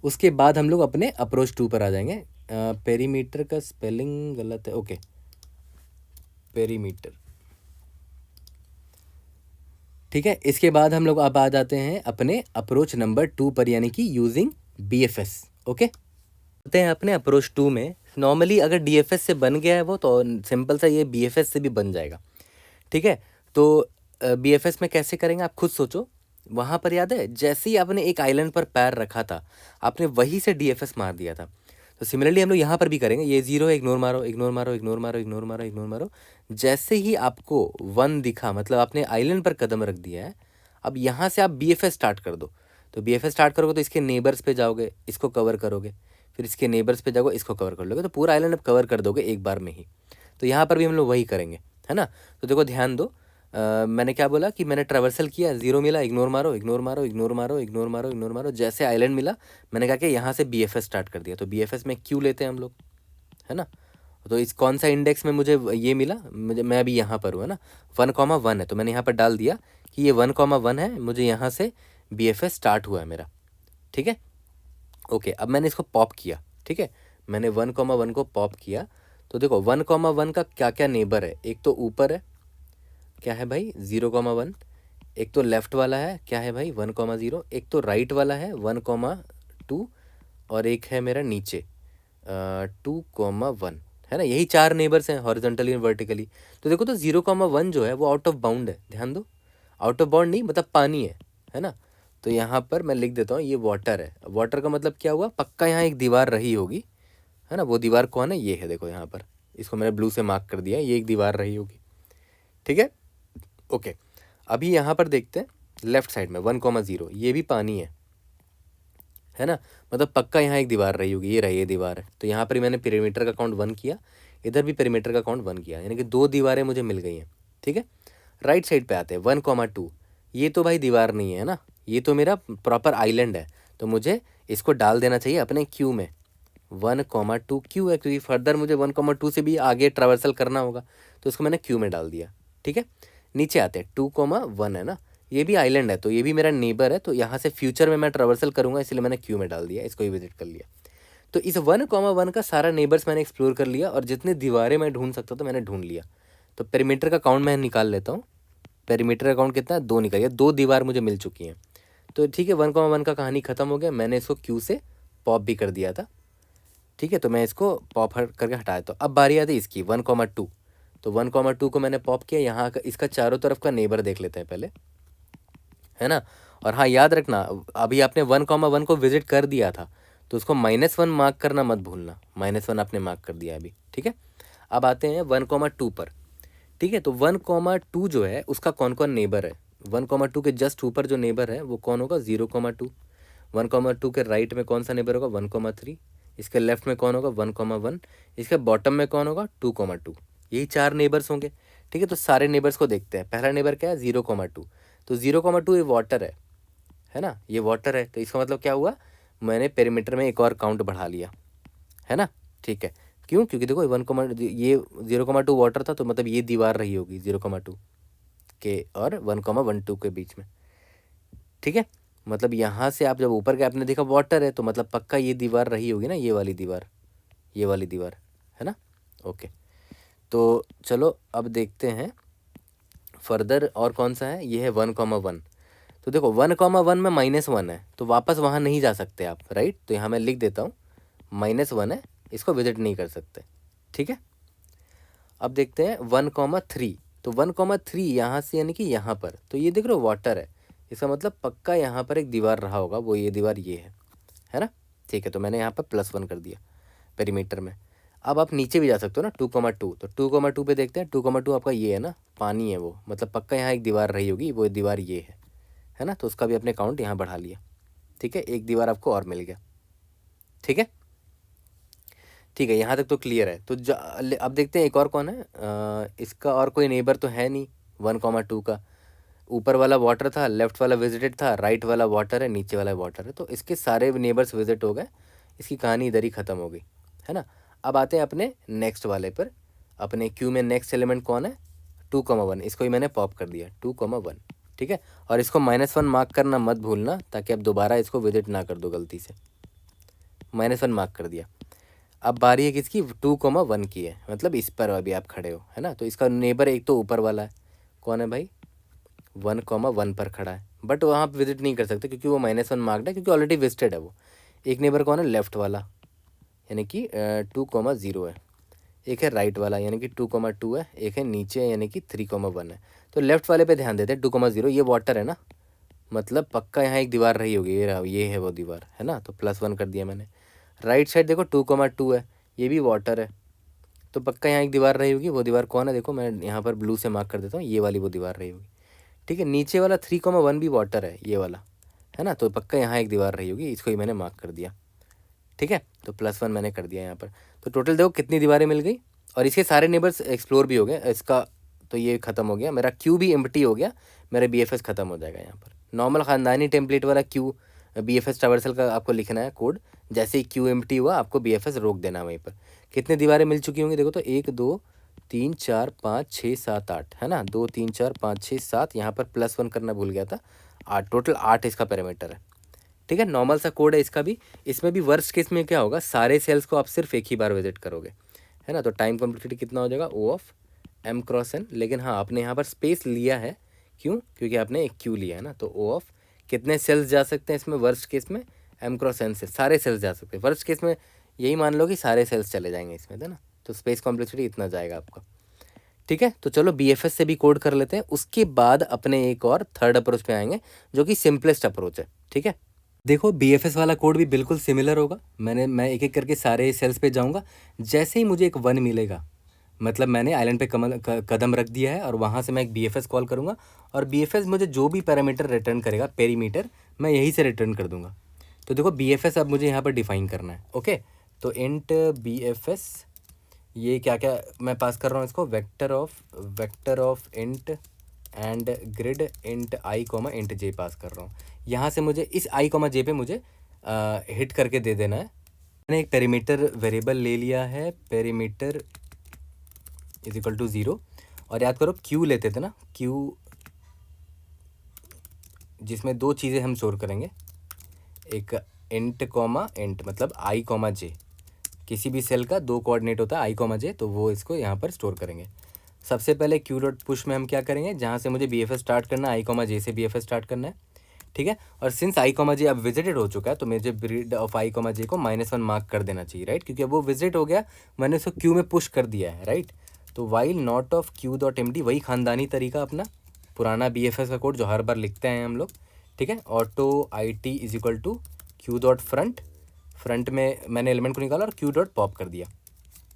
उसके बाद हम लोग अपने अप्रोच 2 पर आ जाएंगे। पेरीमीटर का स्पेलिंग गलत है, ओके, पेरीमीटर, ठीक है। इसके बाद हम लोग अब आ जाते हैं अपने अप्रोच नंबर 2 पर, यानी कि यूजिंग BFS। ओके, होते हैं अपने अप्रोच 2 में। नॉर्मली अगर DFS से बन गया है वो, तो सिंपल सा ये BFS से भी बन जाएगा, ठीक है। तो BFS में कैसे करेंगे आप खुद सोचो। वहाँ पर याद है, जैसे ही आपने एक आइलैंड पर पैर रखा था, आपने वहीं से DFS मार दिया था। तो सिमिलरली हम लोग यहाँ पर भी करेंगे। ये 0 है, इग्नोर मारो, इग्नोर मारो, इग्नोर मारो, इग्नोर मारो, इग्नोर मारो। जैसे ही आपको 1 दिखा, मतलब आपने आइलैंड पर कदम रख दिया है, अब यहाँ से आप BFS स्टार्ट कर दो। तो BFS स्टार्ट करोगे तो इसके नेबर्स पे जाओगे, इसको कवर करोगे, फिर इसके नेबर्स पे जाओगे, इसको कवर कर लोगे, तो पूरा आइलैंड आप कवर कर दोगे एक बार में ही। तो यहाँ पर भी हम लोग वही करेंगे, है ना। तो देखो ध्यान दो, मैंने क्या बोला कि मैंने ट्रैवर्सल किया, 0 मिला, इग्नोर मारो, इग्नोर मारो, इग्नोर मारो, इग्नोर मारो, इग्नोर मारो। जैसे आइलैंड मिला, मैंने कहा कि यहाँ से BFS स्टार्ट कर दिया। तो BFS में क्यू लेते हैं हम लोग, है ना। तो इस कौन सा इंडेक्स में मुझे ये मिला, मुझे, मैं अभी यहाँ पर हूँ, है ना, 1,1 है, तो मैंने यहाँ पर डाल दिया कि ये 1,1 है, मुझे यहाँ से BFS स्टार्ट हुआ है मेरा, ठीक है। ओके, अब मैंने इसको पॉप किया, ठीक है, मैंने 1,1 को पॉप किया। तो देखो 1,1 का क्या क्या नेबर है, एक तो ऊपर है, क्या है भाई, 0,1, एक तो लेफ्ट वाला है, क्या है भाई, 1,0, एक तो राइट वाला है 1,2, और एक है मेरा नीचे 2,1, है ना। यही 4 नेबर्स हैं हॉरिजॉन्टली और वर्टिकली। तो देखो, तो 0,1 जो है वो आउट ऑफ बाउंड है, ध्यान दो, आउट ऑफ बाउंड नहीं मतलब पानी है ना। तो यहाँ पर मैं लिख देता हूँ, ये वाटर है। वाटर का मतलब क्या हुआ, पक्का यहाँ एक दीवार रही होगी, है ना। वो दीवार कौन है, ये है, देखो यहाँ पर, इसको मैंने ब्लू से मार्क कर दिया, ये एक दीवार रही होगी, ठीक है। ओके, अभी यहाँ पर देखते हैं लेफ्ट साइड में 1,0, ये भी पानी है ना, मतलब पक्का यहाँ एक दीवार रही होगी, ये रही, ये दीवार है। तो यहाँ पर ही मैंने पेरीमीटर का काउंट 1 किया, इधर भी पेरीमीटर का काउंट 1 किया, यानी कि 2 दीवारें मुझे मिल गई हैं, ठीक है। राइट साइड पे आते हैं 1,2, ये तो भाई दीवार नहीं है ना, ये तो मेरा प्रॉपर आइलैंड है, तो मुझे इसको डाल देना चाहिए अपने क्यू में। 1,2 क्यू है, क्योंकि फर्दर मुझे 1,2 से भी आगे ट्रैवर्सल करना होगा, तो इसको मैंने क्यू में डाल दिया, ठीक है। नीचे आते हैं 2,1 है ना, ये भी आइलैंड है, तो ये भी मेरा नेबर है, तो यहाँ से फ्यूचर में मैं ट्रैवर्सल करूँगा, इसलिए मैंने क्यू में डाल दिया, इसको ही विजिट कर लिया। तो इस 1,1 का सारा नेबर्स मैंने एक्सप्लोर कर लिया, और जितनी दीवारें मैं ढूंढ सकता था मैंने ढूंढ लिया। तो पेरीमीटर का काउंट मैं निकाल लेता हूँ। पेरीमीटर का काउंट कितना है, 2 निकल गया, 2 दीवार मुझे मिल चुकी हैं। तो ठीक है, 1,1 का कहानी ख़त्म हो गया, मैंने इसको क्यू से पॉप भी कर दिया था, ठीक है। तो मैं इसको पॉप करके हटाया। तो अब बारी आती है इसकी 1,2। तो 1,2 को मैंने पॉप किया, यहाँ का इसका चारों तरफ का नेबर देख लेते हैं पहले, है ना। और हाँ, याद रखना, अभी आपने 1,1 को विजिट कर दिया था, तो उसको -1 मार्क करना मत भूलना, -1 आपने मार्क कर दिया अभी, ठीक है। अब आते हैं 1,2 पर, ठीक है। तो 1,2 जो है उसका कौन कौन नेबर है, 1,2 के जस्ट ऊपर जो नेबर है वो कौन होगा, 0,2। 1,2 के राइट में कौन सा नेबर होगा, 1,3। इसके लेफ्ट में कौन होगा, 1,1। इसके बॉटम में कौन होगा, 2,2। यही 4 नेबर्स होंगे। ठीक है, तो सारे नेबर्स को देखते हैं। पहला नेबर क्या है, 0,2। तो 0,2 ये वाटर है ना, ये वाटर है। तो इसका मतलब क्या हुआ, मैंने पेरीमीटर में एक और काउंट बढ़ा लिया, है ना। ठीक है, क्यों, क्योंकि देखो ये 0,2 वाटर था, तो मतलब ये दीवार रही होगी 0,2 के और 1,12 के बीच में। ठीक है, मतलब यहाँ से आप जब ऊपर गए आपने देखा वाटर है, तो मतलब पक्का ये दीवार रही होगी ना, ये वाली दीवार, ये वाली दीवार, है ना। ओके, तो चलो अब देखते हैं फर्दर और कौन सा है, ये है 1,1। तो देखो 1,1 में -1 है, तो वापस वहाँ नहीं जा सकते आप, राइट। तो यहाँ मैं लिख देता हूँ -1 है, इसको विजिट नहीं कर सकते। ठीक है, अब देखते हैं 1,3। तो 1,3 यहाँ से यानी कि यहाँ पर, तो ये देख रहे हो वाटर है, इसका मतलब पक्का यहाँ पर एक दीवार रहा होगा, वो ये दीवार ये है ना। ठीक है, तो मैंने यहाँ पर +1 कर दिया पेरीमीटर में। अब आप नीचे भी जा सकते हो ना, 2,2। तो 2,2 पे देखते हैं, 2,2 आपका ये है ना, पानी है वो, मतलब पक्का यहाँ एक दीवार रही होगी, वो दीवार ये है ना। तो उसका भी अपने काउंट यहाँ बढ़ा लिया। ठीक है, एक दीवार आपको और मिल गया। ठीक है, ठीक है, यहाँ तक तो क्लियर है। तो अब देखते हैं एक और कौन है, इसका और कोई नेबर तो है नहीं 1,2 का। ऊपर वाला वाटर था, लेफ्ट वाला विजिटेड था, राइट वाला वाटर है, नीचे वाला वाटर है, तो इसके सारे नेबर्स विजिट हो गए, इसकी कहानी इधर ही ख़त्म हो गई, है ना। अब आते हैं अपने नेक्स्ट वाले पर। अपने क्यू में नेक्स्ट एलिमेंट कौन है, 2,1। इसको ही मैंने पॉप कर दिया 2,1। ठीक है, और इसको -1 मार्क करना मत भूलना, ताकि आप दोबारा इसको विजिट ना कर दो गलती से। -1 मार्क कर दिया। अब बारी है किसकी, 2,1 की है, मतलब इस पर अभी आप खड़े हो, है ना। तो इसका नेबर एक तो ऊपर वाला है, कौन है भाई, 1,1 पर खड़ा है, बट वहाँ आप विजिट नहीं कर सकते क्योंकि वो -1 मार्क्ड है, क्योंकि ऑलरेडी विजिटेड है वो। एक नेबर कौन है, लेफ्ट वाला, यानी कि 2,0 है। एक है राइट वाला, यानी कि 2,2 है। एक है नीचे, यानी कि 3,1 है। तो लेफ्ट वाले पे ध्यान देते हैं, 2,0। ये वाटर है ना, मतलब पक्का यहाँ एक दीवार रही होगी, ये है वो दीवार, है ना। तो +1 कर दिया मैंने। राइट साइड देखो 2,2 है, ये भी वाटर है, तो पक्का यहाँ एक दीवार रही होगी, वो दीवार कौन है, देखो मैं यहाँ पर ब्लू से मार्क कर देता हूँ, ये वाली वो दीवार रही होगी। ठीक है, नीचे वाला 3,1 भी वाटर है, ये वाला, है ना। तो पक्का यहाँ एक दीवार रही होगी, इसको ही मैंने मार्क कर दिया। ठीक है, तो +1 मैंने कर दिया यहाँ पर। तो टोटल देखो कितनी दीवारें मिल गई, और इसके सारे नेबर्स एक्सप्लोर भी हो गए इसका। तो ये ख़त्म हो गया, मेरा क्यू भी एम्प्टी हो गया, मेरा BFS ख़त्म हो जाएगा यहाँ पर। नॉर्मल ख़ानदानी टेम्पलेट वाला क्यू BFS ट्रावर्सल का आपको लिखना है कोड। जैसे ही क्यू एम्प्टी हुआ आपको BFS रोक देना है वहीं पर। कितने दीवारें मिल चुकी होंगी देखो तो, 1 2 3 4 5 6 7 8, है ना। 2 3 4 5 6 7, यहाँ पर +1 करना भूल गया था, 8, टोटल 8 इसका पैरामीटर है। ठीक है, नॉर्मल सा कोड है इसका भी। इसमें भी वर्स्ट केस में क्या होगा, सारे सेल्स को आप सिर्फ एक ही बार विजिट करोगे, है ना। तो टाइम कॉम्प्लेक्सिटी कितना हो जाएगा, O(m×n). लेकिन हाँ, आपने यहाँ पर स्पेस लिया है, क्यों, क्योंकि आपने एक क्यू लिया है ना। तो O कितने सेल्स जा सकते हैं इसमें, वर्स्ट केस में m×n से सारे सेल्स जा सकते हैं। वर्स्ट केस में यही मान लो कि सारे सेल्स चले जाएंगे इसमें, है ना। तो स्पेस कॉम्प्लेक्सिटी इतना जाएगा आपका। ठीक है, तो चलो BFS से भी कोड कर लेते हैं, उसके बाद अपने एक और थर्ड अप्रोच पे आएंगे, जो कि सिंपलेस्ट अप्रोच है। ठीक है, देखो BFS वाला कोड भी बिल्कुल सिमिलर होगा। मैं एक एक करके सारे सेल्स पे जाऊंगा। जैसे ही मुझे एक 1 मिलेगा, मतलब मैंने आइलैंड पे कदम रख दिया है, और वहाँ से मैं एक BFS कॉल करूँगा, और BFS मुझे जो भी पैरामीटर रिटर्न करेगा, पेरीमीटर, मैं यहीं से रिटर्न कर दूंगा। तो देखो BFS अब मुझे यहाँ पर डिफाइन करना है। ओके, तो इंट BFS, ये क्या क्या मैं पास कर रहा हूँ इसको, vector of int and grid int i, int j पास कर रहा हूँ। यहाँ से मुझे इस i, j पे मुझे हिट करके दे देना है। मैंने एक पेरीमीटर वेरिएबल ले लिया है, पेरीमीटर = 0। और याद करो क्यू लेते थे ना, क्यू जिसमें 2 चीज़ें हम स्टोर करेंगे, एक इंट इंट, मतलब i, j। किसी भी सेल का 2 कोऑर्डिनेट होता है, i, j, तो वो इसको यहाँ पर स्टोर करेंगे। सबसे पहले Q.push में हम क्या करेंगे, जहाँ से मुझे BFS स्टार्ट करना है, i, j से BFS स्टार्ट करना है। ठीक है, और सिंस i, j अब विजिटेड हो चुका है, तो मुझे ग्रिड ऑफ i, j को -1 मार्क कर देना चाहिए, राइट, क्योंकि अब वो विजिट हो गया, मैंने उसको क्यू में पुश कर दिया है, राइट। तो वाइल नॉट ऑफ Q.md, वही खानदानी तरीका अपना पुराना BFS का कोड जो हर बार लिखते हैं हम लोग। ठीक है, ऑटो IT = Q.front, फ्रंट में मैंने एलिमेंट को निकाला और Q.pop कर दिया।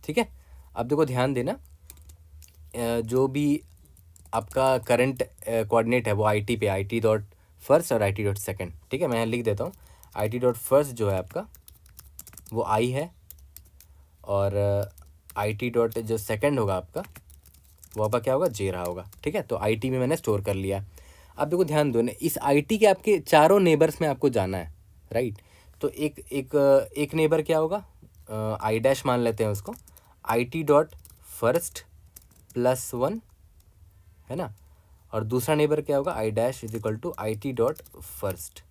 ठीक है, अब देखो ध्यान देना, जो भी आपका करंट कोऑर्डिनेट है वो आई टी पे, आई टी डॉट फर्स्ट और आई टी डॉट सेकेंड, ठीक है। मैं यहाँ लिख देता हूँ, आई टी डॉट फर्स्ट जो है आपका वो आई है, और आई टी डॉट जो सेकेंड होगा आपका वो आपका क्या होगा, जे रहा होगा, ठीक है। तो आई टी में मैंने स्टोर कर लिया। अब देखो ध्यान दो, इस आई टी के आपके चारों नेबर्स में आपको जाना है, राइट। तो एक नेबर क्या होगा, आई डैश मान लेते हैं उसको, I T dot first plus one, है ना। और दूसरा नेबर क्या होगा, I dash is equal to I T dot first,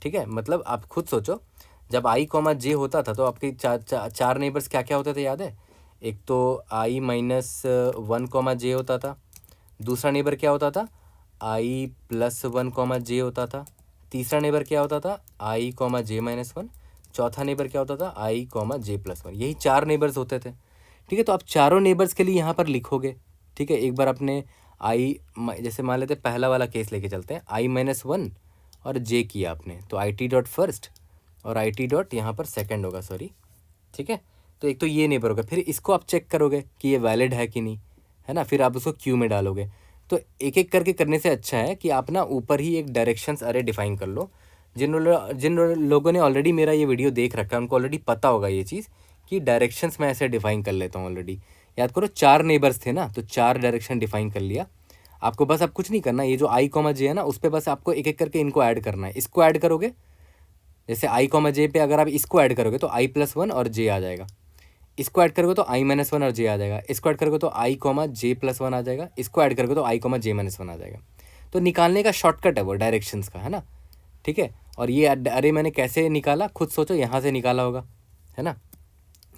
ठीक है। मतलब आप खुद सोचो, जब आई कॉमा जे होता था तो आपके चार नेबर्स क्या क्या होते थे, याद है। एक तो आई माइनस वन कॉमा जे होता था, दूसरा नेबर क्या होता था, आई प्लस वन कॉमा जे होता था, तीसरा नेबर क्या होता था, आई कॉमा जे माइनस वन, चौथा नेबर क्या होता था, आई कॉमा जे प्लस वन। यही चार नेबर्स होते थे, ठीक है। तो आप चारों नेबर्स के लिए यहाँ पर लिखोगे, ठीक है। एक बार आपने आई, जैसे मान लेते पहला वाला केस लेके चलते हैं, आई माइनस वन और जे किया आपने, तो आई टी डॉट फर्स्ट और आई टी डॉट यहाँ पर सेकेंड होगा, सॉरी, ठीक है। तो एक तो ये नेबर होगा, फिर इसको आप चेक करोगे कि ये वैलिड है कि नहीं, है ना। फिर आप उसको क्यू में डालोगे। तो एक एक करके करने से अच्छा है कि आप ना ऊपर ही एक डायरेक्शंस अरे डिफाइन कर लो। जिन लोगों ने ऑलरेडी मेरा ये वीडियो देख रखा है उनको ऑलरेडी पता होगा ये चीज़ कि डायरेक्शंस मैं ऐसे डिफाइन कर लेता हूँ ऑलरेडी। याद करो, चार नेबर्स थे ना, तो चार डायरेक्शन डिफाइन कर लिया आपको। बस अब कुछ नहीं करना, ये जो आई कॉमा जे है ना उस पर बस आपको एक एक करके इनको ऐड करना है। इसको ऐड करोगे, जैसे आई कॉमा जे पे अगर आप इसको ऐड करोगे तो आई प्लस वन और जे आ जाएगा, इसको ऐड करोगे तो आई माइनस वन और जे आ जाएगा, इसको ऐड करोगे तो आई कॉमा जे प्लस वन आ जाएगा, इसको ऐड करोगे तो आई कॉमा जे माइनस वन आ जाएगा। तो निकालने का शॉर्टकट है वो डायरेक्शंस का, है ना, ठीक है। और ये अरे मैंने कैसे निकाला, खुद सोचो, यहाँ से निकाला होगा, है ना।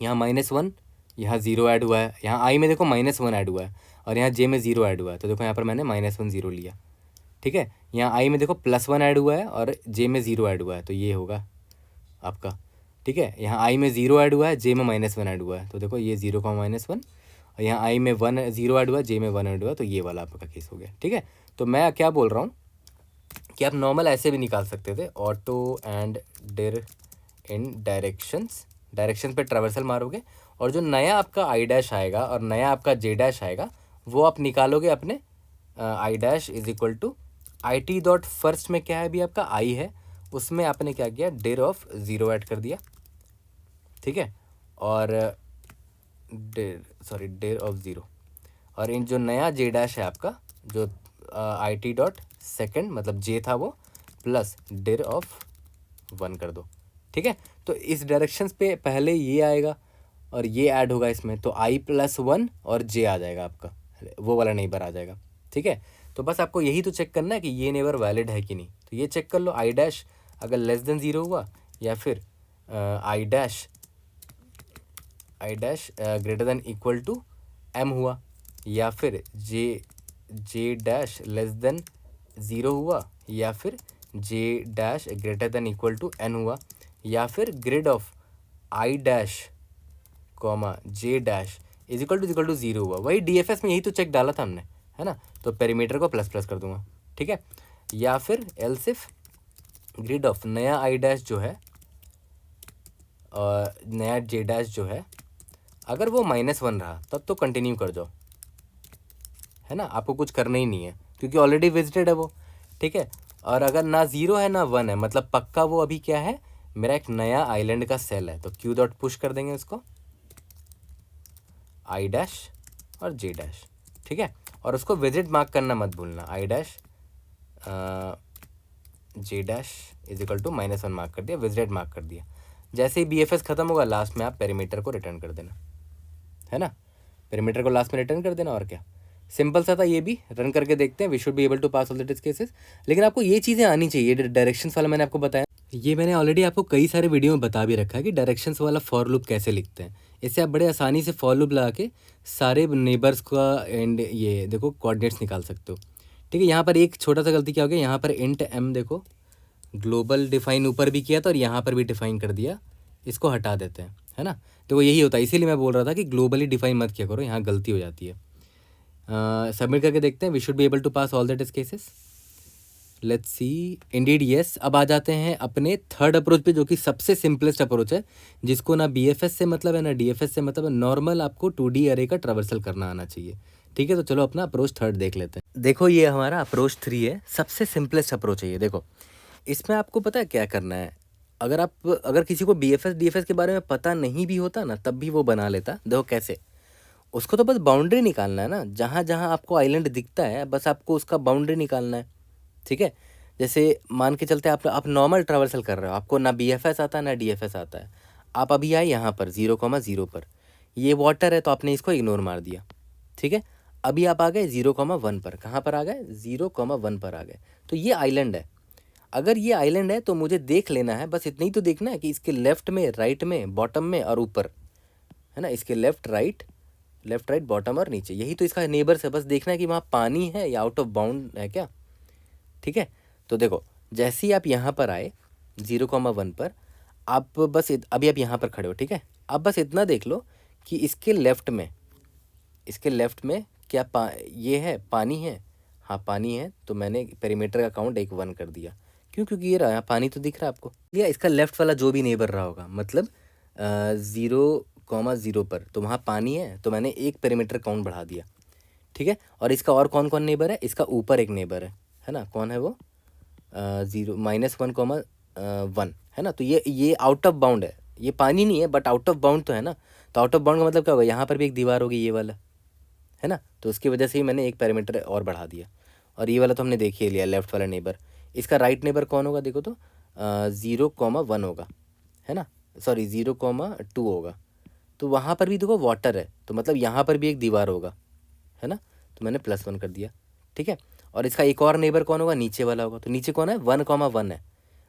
यहाँ माइनस वन, यहाँ जीरो ऐड हुआ है, यहाँ आई में देखो माइनस वन ऐड हुआ है, और यहाँ जे में जीरो ऐड हुआ है, तो देखो यहाँ पर मैंने माइनस वन जीरो लिया, ठीक है। यहाँ आई में देखो प्लस वन ऐड हुआ है और जे में ज़ीरो ऐड हुआ है, तो ये होगा आपका, ठीक है। यहाँ आई में ज़ीरो ऐड हुआ है, जे में माइनस वन ऐड हुआ है, तो देखो ये ज़ीरो का माइनस वन, और यहाँ आई में वन ज़ीरो ऐड हुआ है, जे में वन ऐड हुआ है, तो ये वाला आपका केस हो गया, ठीक है। तो मैं क्या बोल रहा हूँ कि आप नॉर्मल ऐसे भी निकाल सकते थे, auto and Dir in directions, direction पे ट्रेवर्सल मारोगे, और जो नया आपका आई डैश आएगा और नया आपका जे डैश आएगा वो आप निकालोगे अपने I dash is equal to I T dot first में क्या है, अभी आपका आई है, उसमें आपने क्या किया, डिर ऑफ ज़ीरो ऐड कर दिया, ठीक है। और डिर ऑफ ज़ीरो, और इन जो नया जे डैश है आपका, जो आई टी डॉट सेकेंड मतलब जे था वो, प्लस डिर ऑफ वन कर दो, ठीक है। तो इस डायरेक्शंस पे पहले ये आएगा और ये ऐड होगा इसमें, तो आई प्लस वन और जे आ जाएगा आपका, वो वाला नेबर आ जाएगा, ठीक है। तो बस आपको यही तो चेक करना है कि ये नेबर वैलिड है कि नहीं, तो ये चेक कर लो। आई डैश अगर लेस देन ज़ीरो हुआ, या फिर I dash greater than equal to m हुआ, या फिर j dash less than zero हुआ, या फिर j dash greater than equal to n हुआ, या फिर grade of I dash comma j dash is equal to zero हुआ। वही डीएफएस में यही तो चेक डाला था हमने, है ना। तो पेरीमीटर को प्लस प्लस कर दूंगा, ठीक है। या फिर एल्सिफ ग्रिड ऑफ नया आई डैश जो है और नया जे डैश जो है, अगर वो माइनस वन रहा तब तो कंटिन्यू कर जाओ, है ना, आपको कुछ करना ही नहीं है क्योंकि ऑलरेडी विजिटेड है वो, ठीक है। और अगर ना ज़ीरो है ना वन है, मतलब पक्का वो अभी क्या है, मेरा एक नया आइलैंड का सेल है, तो क्यू डॉट पुश कर देंगे उसको, आई डैश और जे डैश, ठीक है। और उसको विजिट मार्क करना मत भूलना, I dash J dash is equal to minus one mark कर दिया, विजिट मार्क कर दिया। जैसे ही बीएफएस खत्म होगा लास्ट में आप पेरीमीटर को रिटर्न कर देना, है ना, पेरीमीटर को लास्ट में रिटर्न कर देना। और क्या, सिंपल सा था, ये भी रन करके देखते हैं। We should be able to pass all the test cases. लेकिन आपको ये चीज़ें आनी चाहिए, डायरेक्शंस वाला मैंने आपको बताया, ये मैंने ऑलरेडी आपको कई सारे वीडियो में बता भी रखा है कि डायरेक्शंस वाला फॉर लूप कैसे लिखते हैं। इससे आप बड़े आसानी से फॉर लूप लगा के सारे नेबर्स का एंड ये देखो कोऑर्डिनेट्स निकाल सकते हो, ठीक है। यहाँ पर एक छोटा सा गलती क्या हो गया, यहाँ पर इंट एम देखो ग्लोबल डिफाइन ऊपर भी किया था और यहाँ पर भी डिफाइन कर दिया, इसको हटा देते हैं, है ना। तो यही होता है, इसीलिए मैं बोल रहा था कि ग्लोबली डिफाइन मत किया करो, यहाँ गलती हो जाती है। सबमिट करके देखते हैं। We should be able to pass all the test cases. Let's see, indeed yes. अब आ जाते हैं अपने थर्ड अप्रोच पे, जो कि सबसे सिंपलेस्ट अप्रोच है, जिसको ना बीएफएस से मतलब है ना डीएफएस से मतलब है। नॉर्मल आपको 2D अरे का ट्रावर्सल करना आना चाहिए, ठीक है, तो चलो अपना अप्रोच थर्ड देख लेते हैं। देखो ये हमारा अप्रोच 3 है, सबसे सिंपलेस्ट अप्रोच है ये। देखो इसमें आपको पता है क्या करना है। अगर किसी को बीएफएस डीएफएस के बारे में पता नहीं भी होता ना, तब भी वो बना लेता। देखो कैसे, उसको तो बस बाउंड्री निकालना है ना, जहाँ जहाँ आपको आइलैंड दिखता है बस आपको उसका बाउंड्री निकालना है। ठीक है, जैसे मान के चलते आप नॉर्मल ट्रैवर्सल कर रहे हो, आपको ना बीएफएस आता है ना डीएफएस आता है। आप अभी आए यहाँ पर 0,0 पर, ये वाटर है तो आपने इसको इग्नोर मार दिया। ठीक है, अभी आप आ गए 0,1 पर। कहाँ पर आ गए? 0,1 पर आ गए। तो ये आइलैंड है। अगर ये आइलैंड है तो मुझे देख लेना है, बस इतना ही तो देखना है कि इसके लेफ्ट में, राइट में, बॉटम में और ऊपर, है ना, इसके लेफ्ट राइट बॉटम और नीचे, यही तो इसका नेबर्स है। बस देखना है कि वहाँ पानी है या आउट ऑफ बाउंड है क्या। ठीक है, तो देखो जैसे ही आप यहाँ पर आए 0,1 पर, आप बस अभी आप यहाँ पर खड़े हो। ठीक है, आप बस इतना देख लो कि इसके लेफ्ट में क्या ये है, पानी है। हाँ पानी है, तो मैंने पेरीमीटर का काउंट 1 कर दिया। क्यों? क्योंकि ये रहा, पानी तो दिख रहा है आपको। या इसका लेफ्ट वाला जो भी नेबर रहा होगा, मतलब 0,0 पर, तो वहाँ पानी है तो मैंने एक पेरीमीटर काउंट बढ़ा दिया। ठीक है, और इसका और कौन कौन नेबर है? इसका ऊपर एक नेबर है ना, कौन है वो? 1 है ना। तो ये आउट ऑफ बाउंड है, ये पानी नहीं है बट आउट ऑफ बाउंड तो है ना। तो आउट ऑफ बाउंड का मतलब क्या होगा? यहाँ पर भी एक दीवार होगी, ये वाला, है ना। तो उसकी वजह से ही मैंने एक पैरामीटर और बढ़ा दिया। और ये वाला तो हमने देख ही लिया, लेफ्ट वाला नेबर। इसका राइट नेबर कौन होगा? देखो तो 0,1 होगा, है ना, सॉरी 0,2 होगा। तो वहाँ पर भी देखो वाटर है, तो मतलब यहाँ पर भी एक दीवार होगा, है ना। तो मैंने +1 कर दिया। ठीक है, और इसका एक और नेबर कौन होगा? नीचे वाला होगा। तो नीचे कौन है? 1,1 है,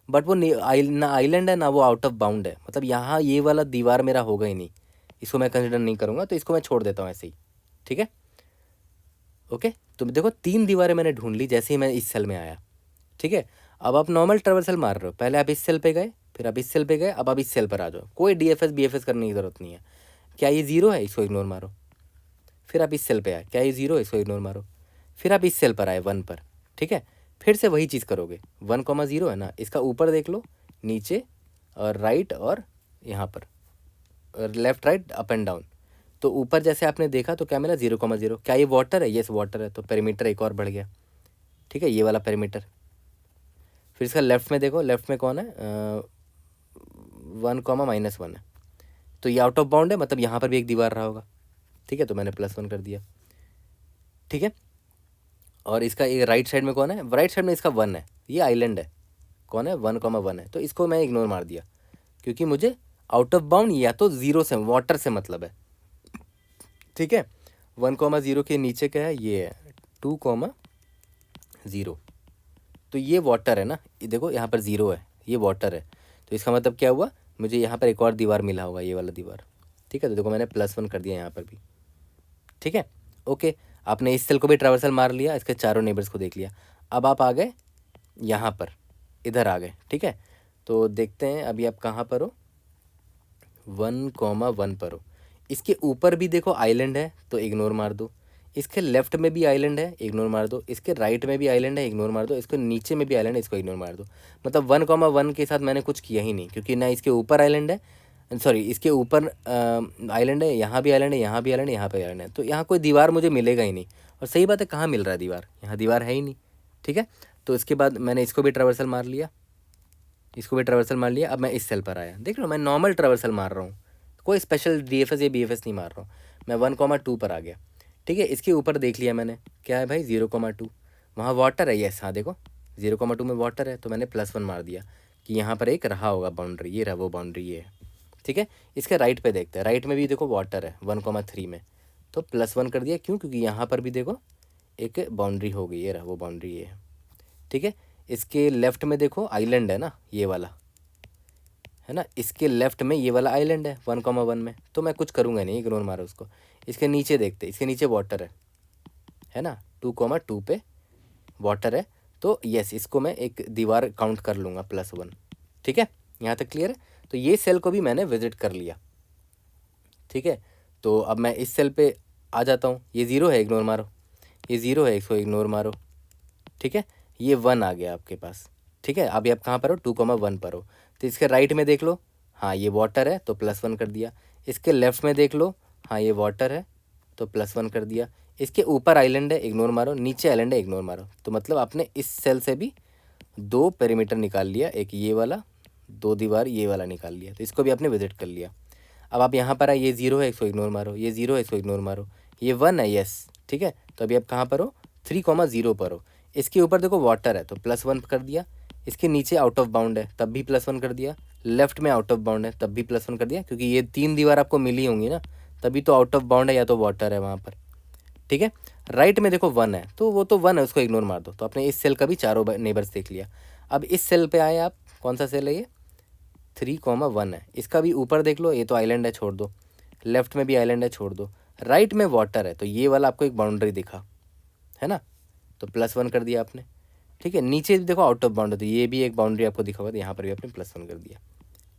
बट वो ना आइलैंड है ना वो आउट ऑफ बाउंड है, मतलब यहाँ ये वाला दीवार मेरा होगा ही नहीं, इसको मैं कंसिडर नहीं करूँगा, तो इसको मैं छोड़ देता हूँ ऐसे ही। ठीक है, ओके। तो देखो 3 दीवारें मैंने ढूंढ ली जैसे ही मैं इस सेल में आया। ठीक है, अब आप नॉर्मल ट्रेवर्सल मार रहे हो, पहले आप इस सेल पे गए, फिर आप इस सेल पे गए, अब आप इस सेल पर आ जाओ। कोई डीएफएस बीएफएस करने की ज़रूरत नहीं है। क्या ये 0 है? इसको इग्नोर मारो। फिर आप इस सेल पे आए, क्या ये 0 है? इसको इग्नोर मारो। फिर आप इस सेल पर आए 1 पर। ठीक है, फिर से वही चीज़ करोगे। 1,0 है ना, इसका ऊपर देख लो, नीचे और राइट और यहाँ पर left right up and down. तो ऊपर जैसे आपने देखा तो क्या मिला? 0,0। क्या ये वाटर है? यस वाटर है, तो पेरीमीटर एक और बढ़ गया। ठीक है, ये वाला पेरीमीटर। फिर इसका लेफ्ट में देखो, लेफ्ट में कौन है? 1,-1 है, तो ये आउट ऑफ बाउंड है, मतलब यहाँ पर भी एक दीवार रहा होगा। ठीक है, तो मैंने +1 कर दिया। ठीक है, और इसका ये राइट साइड में कौन है? राइट साइड में इसका 1 है, ये आइलैंड है। कौन है? 1,1 है, तो इसको मैं इग्नोर मार दिया, क्योंकि मुझे आउट ऑफ बाउंड या तो 0 से, वाटर से मतलब है। ठीक है, 1,0 के नीचे क्या है? ये है 2,0। तो ये वाटर है ना, ये देखो यहाँ पर 0 है, ये वाटर है। तो इसका मतलब क्या हुआ? मुझे यहाँ पर एक और दीवार मिला होगा, ये वाला दीवार। ठीक है, तो देखो मैंने +1 कर दिया यहाँ पर भी। ठीक है, ओके। आपने इस सेल को भी ट्रैवर्सल मार लिया, इसके चारों नेबर्स को देख लिया। अब आप आ गए यहाँ पर, इधर आ गए। ठीक है, तो देखते हैं अभी आप कहाँ पर हो? 1,1 पर हो। इसके ऊपर भी देखो आइलैंड है, तो इग्नोर मार दो। इसके लेफ्ट में भी आइलैंड है, इग्नोर मार दो। इसके राइट में भी आइलैंड है, इग्नोर मार दो। इसके नीचे में भी आइलैंड है, इसको इग्नोर मार दो। मतलब 1,1 के साथ मैंने कुछ किया ही नहीं, क्योंकि ना इसके ऊपर आइलैंड है, सॉरी इसके ऊपर आइलैंड है, यहाँ भी आइलैंड है, यहाँ भी आइलैंड है, यहाँ पे आइलैंड है। तो यहाँ कोई दीवार मुझे मिलेगा ही नहीं। और सही बात है, कहाँ मिल रहा है दीवार? यहाँ दीवार है ही नहीं। ठीक है, तो इसके बाद मैंने इसको भी ट्रैवर्सल मार लिया, इसको भी ट्रैवर्सल मार लिया। अब मैं इस सेल पर आया, देख लो मैं नॉर्मल ट्रैवर्सल मार रहा हूँ, कोई स्पेशल डीएफएस या बीएफएस नहीं मार रहा हूँ। मैं 1,2 पर आ गया। ठीक है, इसके ऊपर देख लिया मैंने, क्या है भाई? 0,2। वहाँ वाटर है, यस, हाँ देखो 0,2 में वाटर है, तो मैंने +1 मार दिया कि यहाँ पर एक रहा होगा बाउंड्री, ये रहा वो बाउंड्री, ये है। ठीक है, इसके राइट पे देखते हैं, राइट में भी देखो वाटर है 1,3 में, तो +1 कर दिया। क्यों? क्योंकि यहाँ पर भी देखो एक बाउंड्री हो गई, ये रहा वो बाउंड्री, ये है। ठीक है, इसके लेफ्ट में देखो आइलैंड है ना, ये वाला है ना, इसके लेफ्ट में ये वाला आइलैंड है 1,1 में, तो मैं कुछ करूँगा नहीं, इग्नोर मारो उसको। इसके नीचे देखते, इसके नीचे वाटर है ना, 2,2 पे वाटर है, तो यस इसको मैं एक दीवार काउंट कर लूँगा +1। ठीक है, यहाँ तक क्लियर है। तो ये सेल को भी मैंने विजिट कर लिया। ठीक है, तो अब मैं इस सेल पे आ जाता हूँ, ये 0 है, इग्नोर मारो। ये 0 है, इसको इग्नोर मारो। ठीक है, ये 1 आ गया आपके पास। ठीक है, अभी आप कहाँ पर हो? 2,1 पर हो। तो इसके राइट में देख लो, हाँ ये वाटर है, तो +1 कर दिया। इसके लेफ्ट में देख लो, हाँ ये वाटर है, तो +1 कर दिया। इसके ऊपर आइलैंड है, इग्नोर मारो, नीचे आइलैंड है, इग्नोर मारो। तो मतलब आपने इस सेल से भी 2 पेरीमीटर निकाल लिया, एक ये वाला, 2 दीवार ये वाला निकाल लिया, तो इसको भी आपने विजिट कर लिया। अब आप यहाँ पर आए, ये 0 है, इसको इग्नोर मारो, ये 0 है, इसको इग्नोर मारो, ये 1 है, यस, ठीक है। तो अभी आप कहाँ पर हो, 3,0 पर हो। इसके ऊपर देखो वाटर है तो +1 कर दिया, इसके नीचे आउट ऑफ बाउंड है तब भी +1 कर दिया, लेफ्ट में आउट ऑफ बाउंड है तब भी +1 कर दिया, क्योंकि ये 3 दीवार आपको मिली होंगी ना, तभी तो आउट ऑफ बाउंड है या तो वाटर है वहाँ पर, ठीक है। राइट में देखो 1 है, तो वो तो 1 है, उसको इग्नोर मार दो। तो आपने इस सेल का भी चारों नेबर्स देख लिया। अब इस सेल पे आए आप, कौन सा सेल है ये, 3,1 है, इसका भी ऊपर देख लो, ये तो आइलैंड है, छोड़ दो। लेफ्ट में भी आइलैंड है, छोड़ दो। राइट में वाटर है, तो ये वाला आपको एक बाउंड्री दिखा है ना, तो +1 कर दिया आपने, ठीक है। नीचे देखो आउट ऑफ बाउंड है, तो ये भी एक बाउंड्री आपको दिखा हुआ, तो यहाँ पर भी आपने +1 कर दिया,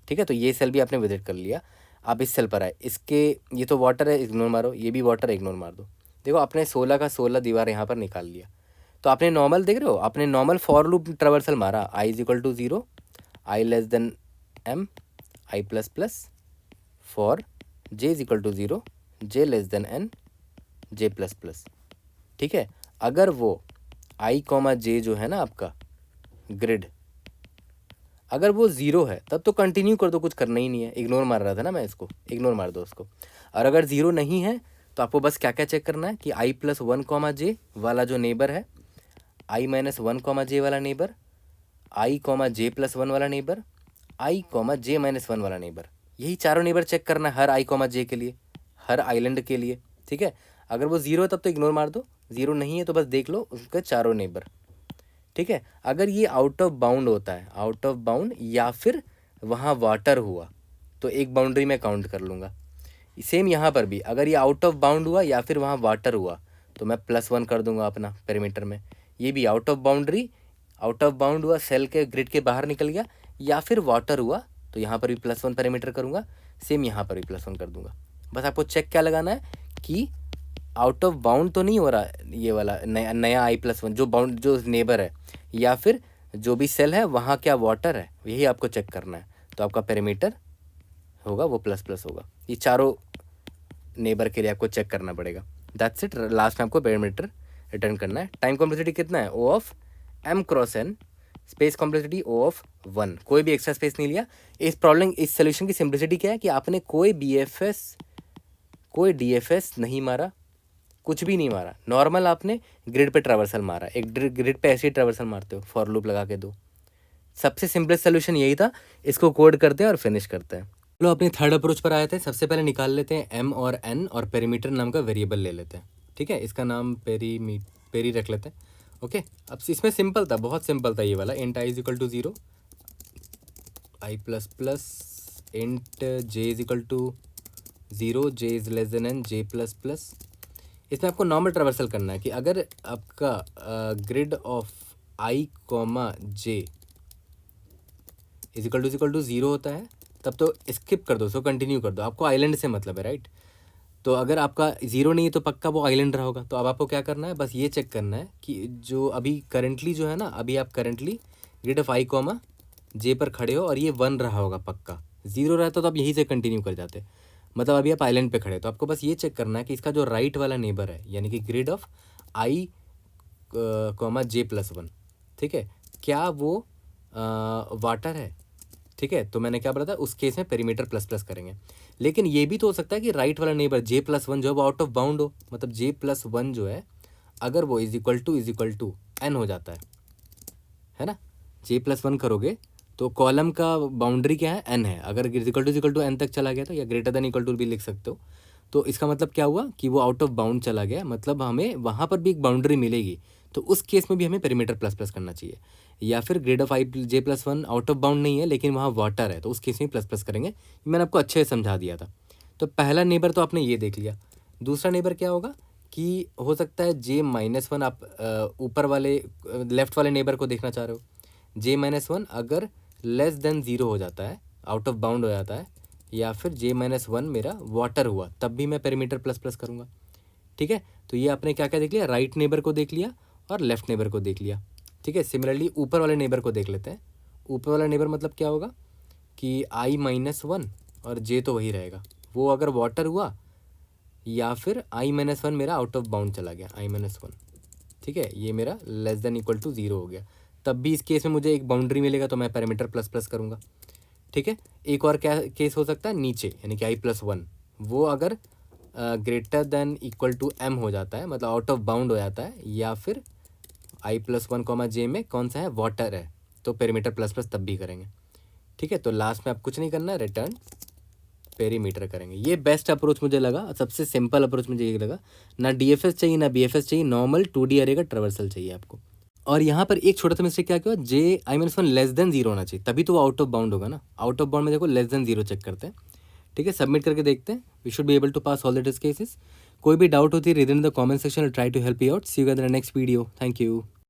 ठीक है। तो ये सेल भी आपने विजिट कर लिया। आप इस सेल पर आए, इसके ये तो वाटर है, इग्नोर मारो, ये भी वाटर है, इग्नोर मार दो। देखो आपने 16 का 16 दीवार यहाँ पर निकाल लिया। तो आपने नॉर्मल देख रहे हो, आपने नॉर्मल फॉर लूप ट्रावर्सल मारा, i=0, i<m i++ for j=0, j<n j++, ठीक है। अगर वो i, जो है ना आपका ग्रिड, अगर वो 0 है तब तो कंटिन्यू कर दो, कुछ करना ही नहीं है, इग्नोर मार रहा था ना मैं इसको, इग्नोर मार दो उसको। और अगर 0 नहीं है तो आपको बस क्या क्या चेक करना है कि i+1, j वाला जो नेबर है, i-1, j वाला नेबर, i, j+1 वाला नेबर, i, j-1 वाला नेबर, यही चारों नेबर चेक करना है हर i, j के लिए, हर आइलैंड के लिए, ठीक है। अगर वो 0 है तब तो इग्नोर मार दो, 0 नहीं है तो बस देख लो उसके चारों नेबर, ठीक है। अगर ये आउट ऑफ बाउंड होता है, आउट ऑफ बाउंड या फिर वहाँ वाटर हुआ, तो एक बाउंड्री में काउंट कर लूँगा। सेम यहाँ पर भी अगर ये आउट ऑफ बाउंड हुआ या फिर वहाँ वाटर हुआ, तो मैं +1 कर दूंगा अपना पेरीमीटर में। ये भी out of boundary, out of bound हुआ, सेल के ग्रिड के बाहर निकल गया, या फिर वाटर हुआ, तो यहाँ पर भी +1 पेरीमीटर करूँगा। सेम यहाँ पर भी +1 कर दूंगा। बस आपको चेक क्या लगाना है कि आउट ऑफ बाउंड तो नहीं हो रहा ये वाला नया i+1 जो बाउंड जो नेबर है, या फिर जो भी सेल है वहाँ क्या वाटर है, यही आपको चेक करना है। तो आपका पेरीमीटर होगा वो ++ होगा। ये चारों नेबर के लिए आपको चेक करना पड़ेगा। That's it. लास्ट में आपको पेरीमीटर रिटर्न करना है। टाइम कॉम्प्लेक्सिटी कितना है, O(m)×n, स्पेस कॉम्प्लेक्सिटी O(1), कोई भी एक्स्ट्रा स्पेस नहीं लिया। इस प्रॉब्लम, इस सोल्यूशन की सिंप्लिसिटी क्या है कि आपने कोई BFS, कोई DFS नहीं मारा, कुछ भी नहीं मारा, नॉर्मल आपने ग्रिड पे ट्रावर्सल मारा। एक ग्रिड पे ऐसे ही ट्रावर्सल मारते हो, फॉर लूप लगा के दो। सबसे सिंपलेस्ट सोल्यूशन यही था। इसको कोड करते हैं और फिनिश करते हैं। चलो अपने थर्ड अप्रोच पर आए थे। सबसे पहले निकाल लेते हैं m और n, और पेरीमीटर नाम का वेरिएबल ले लेते हैं, ठीक है। इसका नाम पेरी रख लेते हैं, ओके। अब इसमें सिंपल था, बहुत सिंपल था ये वाला। int i=0, i++, int j=0, j=n, j++। इसमें आपको नॉर्मल ट्रावर्सल करना है कि अगर आपका ग्रिड ऑफ i, j =0 होता है तब तो स्किप कर दो, सो कंटिन्यू कर दो, आपको आइलैंड से मतलब है, राइट। तो अगर आपका 0 नहीं है तो पक्का वो आइलैंड रहा होगा। तो अब आपको क्या करना है, बस ये चेक करना है कि जो अभी करंटली जो है ना, अभी आप currently grid of i, j पर खड़े हो और ये 1 रहा होगा पक्का। 0 रहता तो आप यहीं से कंटिन्यू कर जाते, मतलब अभी आप आइलैंड पे खड़े। तो आपको बस ये चेक करना है कि इसका जो राइट वाला नेबर है, यानी कि ग्रिड ऑफ i, j+1, ठीक है, क्या वो वाटर है, ठीक है। तो मैंने क्या बोला था, उस केस में पेरीमीटर ++ करेंगे। लेकिन ये भी तो हो सकता है कि राइट वाला नेबर j+1 जो है वो आउट ऑफ बाउंड हो, मतलब j+1 जो है अगर वो == n हो जाता है ना। j+1 करोगे तो कॉलम का बाउंड्री क्या है, n है। अगर == n तक चला गया तो, या > भी लिख सकते हो। तो इसका मतलब क्या हुआ कि वो आउट ऑफ बाउंड चला गया, मतलब हमें वहाँ पर भी एक बाउंड्री मिलेगी। तो उस केस में भी हमें पेरीमीटर ++ करना चाहिए। या फिर grid of i, j+1 out of bound नहीं है लेकिन वहाँ वाटर है, तो उस केस में ++ करेंगे। मैंने आपको अच्छे से समझा दिया था। तो पहला नेबर तो आपने ये देख लिया। दूसरा नेबर क्या होगा कि हो सकता है j-1, आप ऊपर वाले लेफ्ट वाले नेबर को देखना चाह रहे हो। j-1 अगर <0 हो जाता है, आउट ऑफ बाउंड हो जाता है, या फिर j-1 मेरा वाटर हुआ, तब भी मैं पेरीमीटर ++ करूँगा, ठीक है। तो ये आपने क्या क्या देख लिया, राइट नेबर को देख लिया और लेफ्ट नेबर को देख लिया, ठीक है। सिमिलरली ऊपर वाले नेबर को देख लेते हैं। ऊपर वाला नेबर मतलब क्या होगा कि i-1 और j तो वही रहेगा। वो अगर वाटर हुआ या फिर i-1 मेरा आउट ऑफ बाउंड चला गया, i-1, ठीक है, ये मेरा लेस देन इक्वल टू 0 हो गया, तब भी इस केस में मुझे एक बाउंड्री मिलेगा, तो मैं पैरामीटर प्लस प्लस करूँगा, ठीक है। एक और क्या केस हो सकता है, नीचे यानी कि i+1, वो अगर greater than equal to m हो जाता है, मतलब आउट ऑफ बाउंड हो जाता है, या फिर i+1, j में कौन सा है, वाटर है, तो पेरीमीटर प्लस प्लस तब भी करेंगे, ठीक है। तो लास्ट में आप कुछ नहीं करना, रिटर्न पेरीमीटर करेंगे। ये बेस्ट अप्रोच मुझे लगा, सबसे सिंपल अप्रोच मुझे ये लगा, ना DFS चाहिए ना BFS चाहिए, नॉर्मल 2D अरे का ट्रेवर्सल चाहिए आपको। और यहाँ पर एक छोटा सा मिस्टेक क्या किया, j-1 लेस देन 0 होना चाहिए, तभी तो वो आउट ऑफ बाउंड होगा ना। आउट ऑफ बाउंड में देखो लेस देन 0 चेक करते हैं, ठीक है, सबमिट करके देखते हैं, we should be able to pass all the test cases. कोई भी डाउट होती है read in the comment section, try to help you out. See you in the next video, thank you.